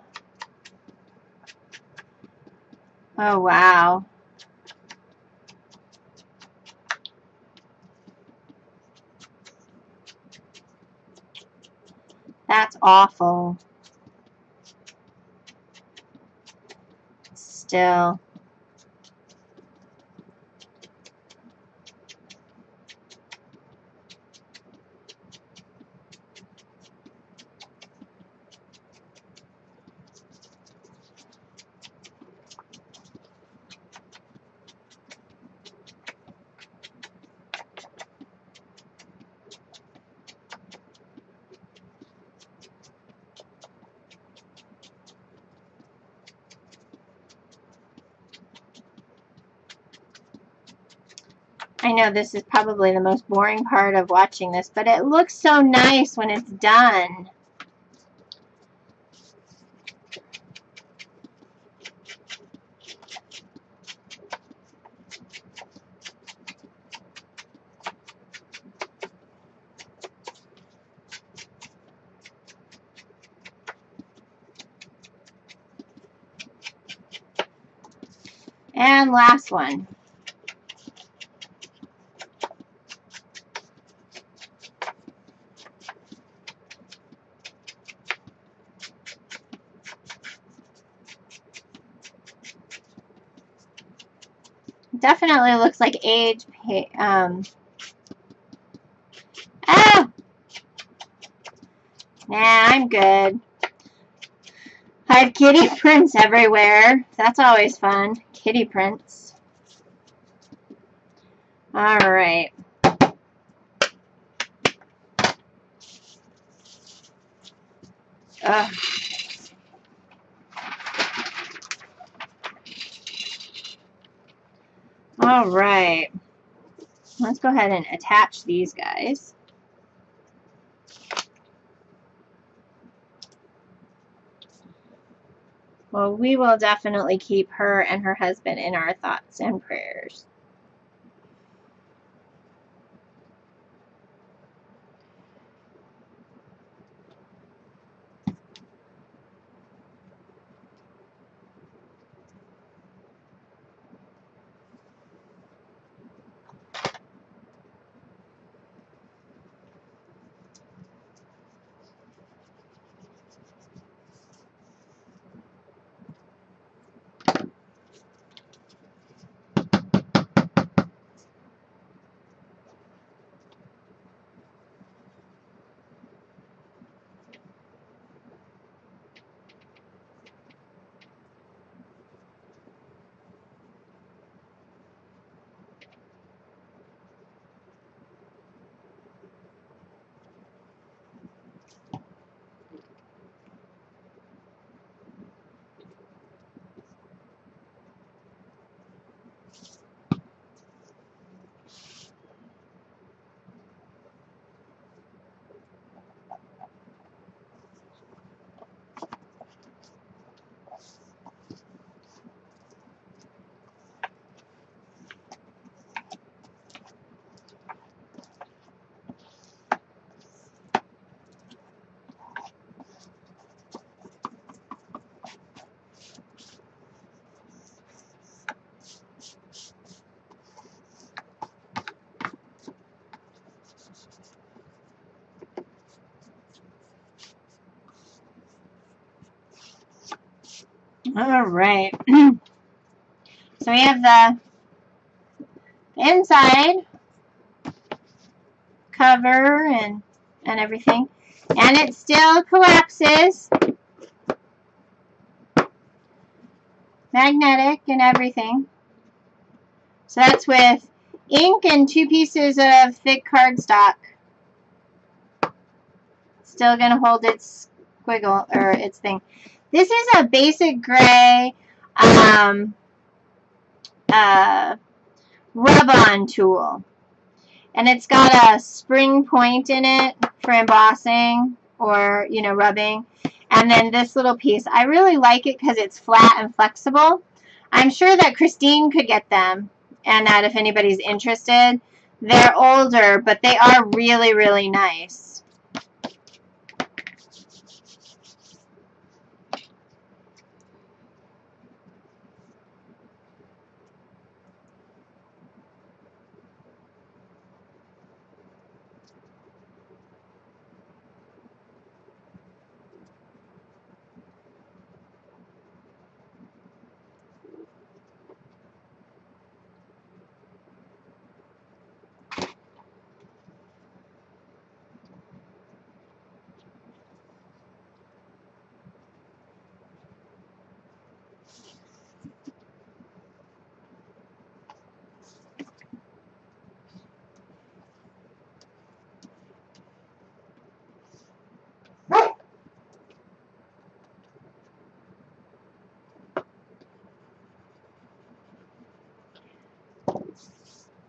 wow. That's awful. Still. I know this is probably the most boring part of watching this, but it looks so nice when it's done. And last one. Definitely looks like age. Nah, I'm good. I have kitty prints everywhere. That's always fun. Kitty prints. Alright. Ugh. Alright. Let's go ahead and attach these guys. Well, we will definitely keep her and her husband in our thoughts and prayers. All right. So we have the inside cover and everything. And it still collapses. Magnetic and everything. So that's with ink and 2 pieces of thick cardstock. Still going to hold its squiggle or its thing. This is a basic gray rub-on tool. And it's got a spring point in it for embossing or, you know, rubbing. And then this little piece. I really like it because it's flat and flexible. I'm sure that Christine could get them. And that if anybody's interested. They're older, but they are really, really nice.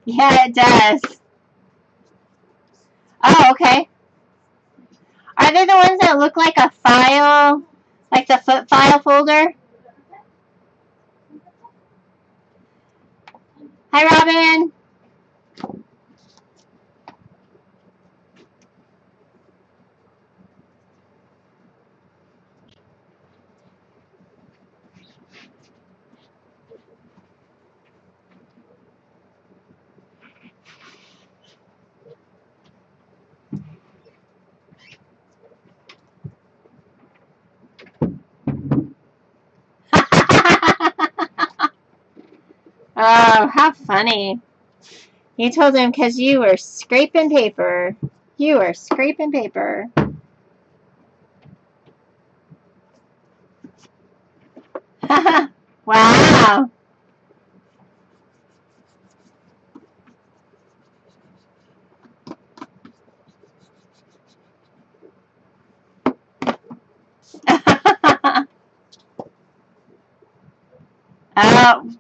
Yeah, it does. Oh, okay. Are they the ones that look like a file? Like the file folder? Hi, Robin. Oh, how funny. You told him because you were scraping paper. You were scraping paper. Wow.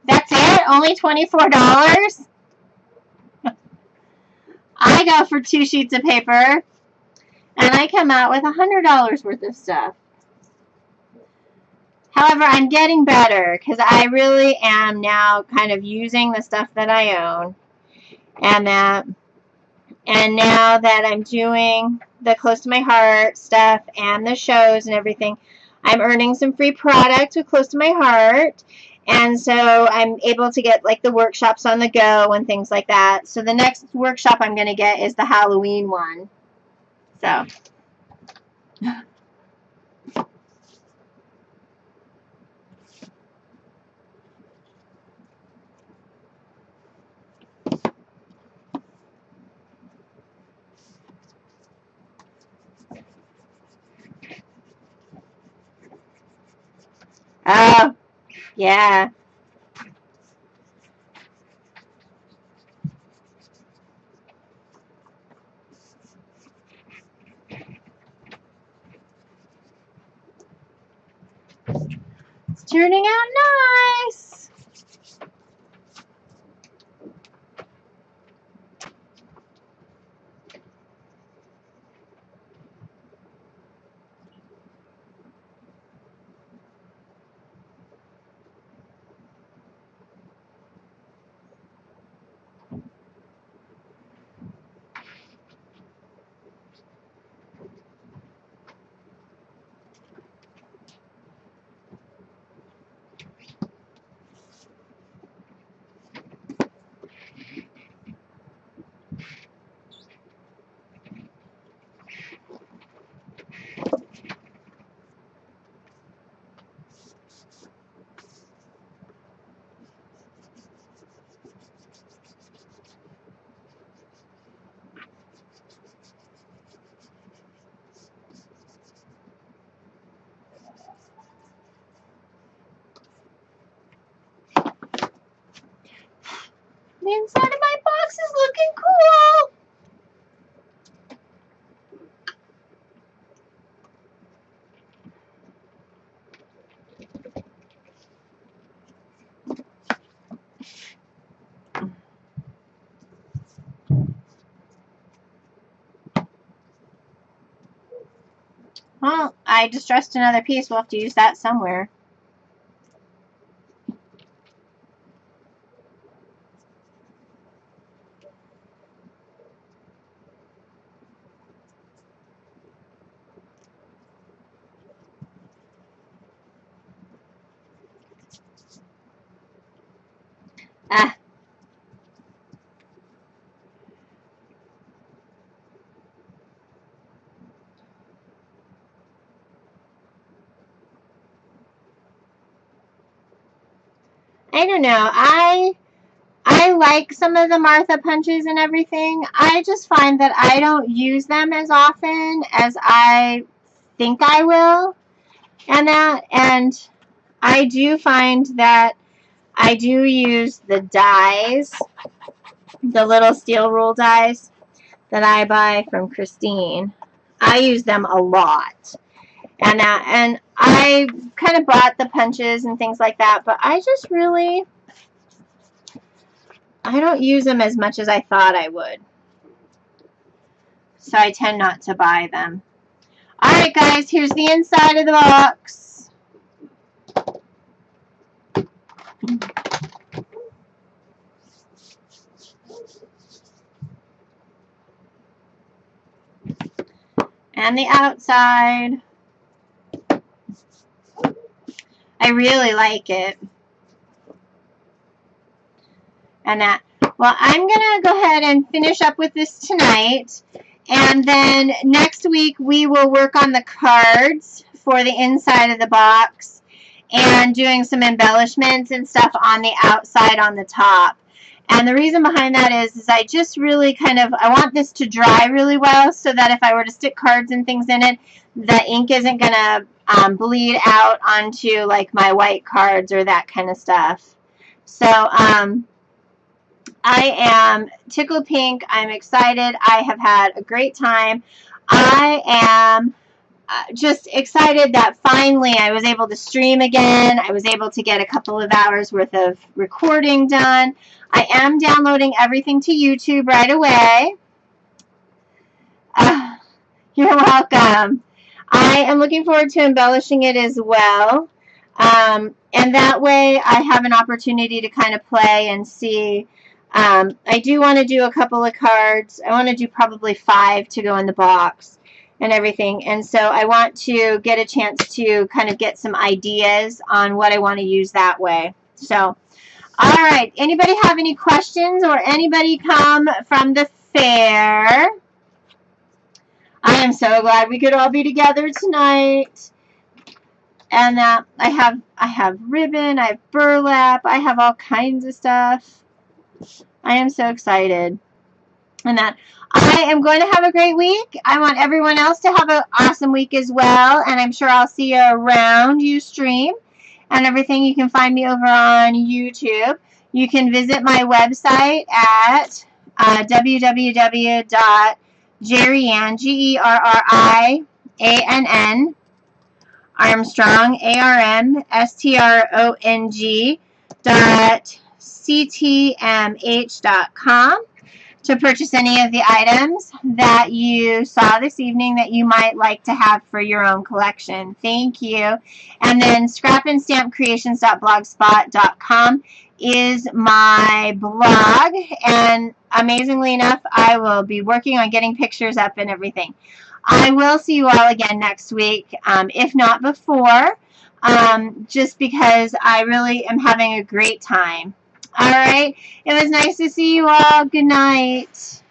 That's it? Only $24? I go for 2 sheets of paper, and I come out with $100 worth of stuff. However, I'm getting better because I really am now kind of using the stuff that I own, and now that I'm doing the close to my heart stuff and the shows and everything, I'm earning some free product with close to my heart. And so I'm able to get like the workshops on the go and things like that. So the next workshop I'm going to get is the Halloween one. So. Oh, yeah. It's turning out nice. I distressed another piece. We'll have to use that somewhere. Ah. I don't know. I like some of the Martha punches and everything. I just find that I don't use them as often as I think I will. And I do find that I do use the dies, the little steel rule dies that I buy from Christine. I use them a lot. And I kind of bought the punches and things like that, but I just really, I don't use them as much as I thought I would. So I tend not to buy them. Alright guys, here's the inside of the box. And the outside. I really like it. And that, well, I'm going to go ahead and finish up with this tonight. And then next week we will work on the cards for the inside of the box and doing some embellishments and stuff on the outside on the top. And the reason behind that is I just really I want this to dry really well so that if I were to stick cards and things in it, the ink isn't going to bleed out onto like my white cards or that kind of stuff. So I am tickled pink. I'm excited. I have had a great time. I am just excited that finally I was able to stream again. I was able to get a couple of hours worth of recording done. I am downloading everything to YouTube right away. You're welcome. I am looking forward to embellishing it as well. And that way I have an opportunity to kind of play and see. I do want to do a couple of cards. I want to do probably 5 to go in the box and everything. And so I want to get a chance to kind of get some ideas on what I want to use that way. So, all right. Anybody have any questions or anybody come from the fair? I am so glad we could all be together tonight. And I have ribbon, I have burlap, I have all kinds of stuff. I am so excited. And that I am going to have a great week. I want everyone else to have an awesome week as well. And I'm sure I'll see you around Ustream and everything. You can find me over on YouTube. You can visit my website at www.Gerriann, Gerriann, Armstrong, ARMSTRONG.ctmh.com to purchase any of the items that you saw this evening that you might like to have for your own collection. Thank you. And then scrapandstampcreations.blogspot.com is my blog, and amazingly enough, I will be working on getting pictures up and everything. I will see you all again next week, if not before, just because I really am having a great time. All right. It was nice to see you all. Good night.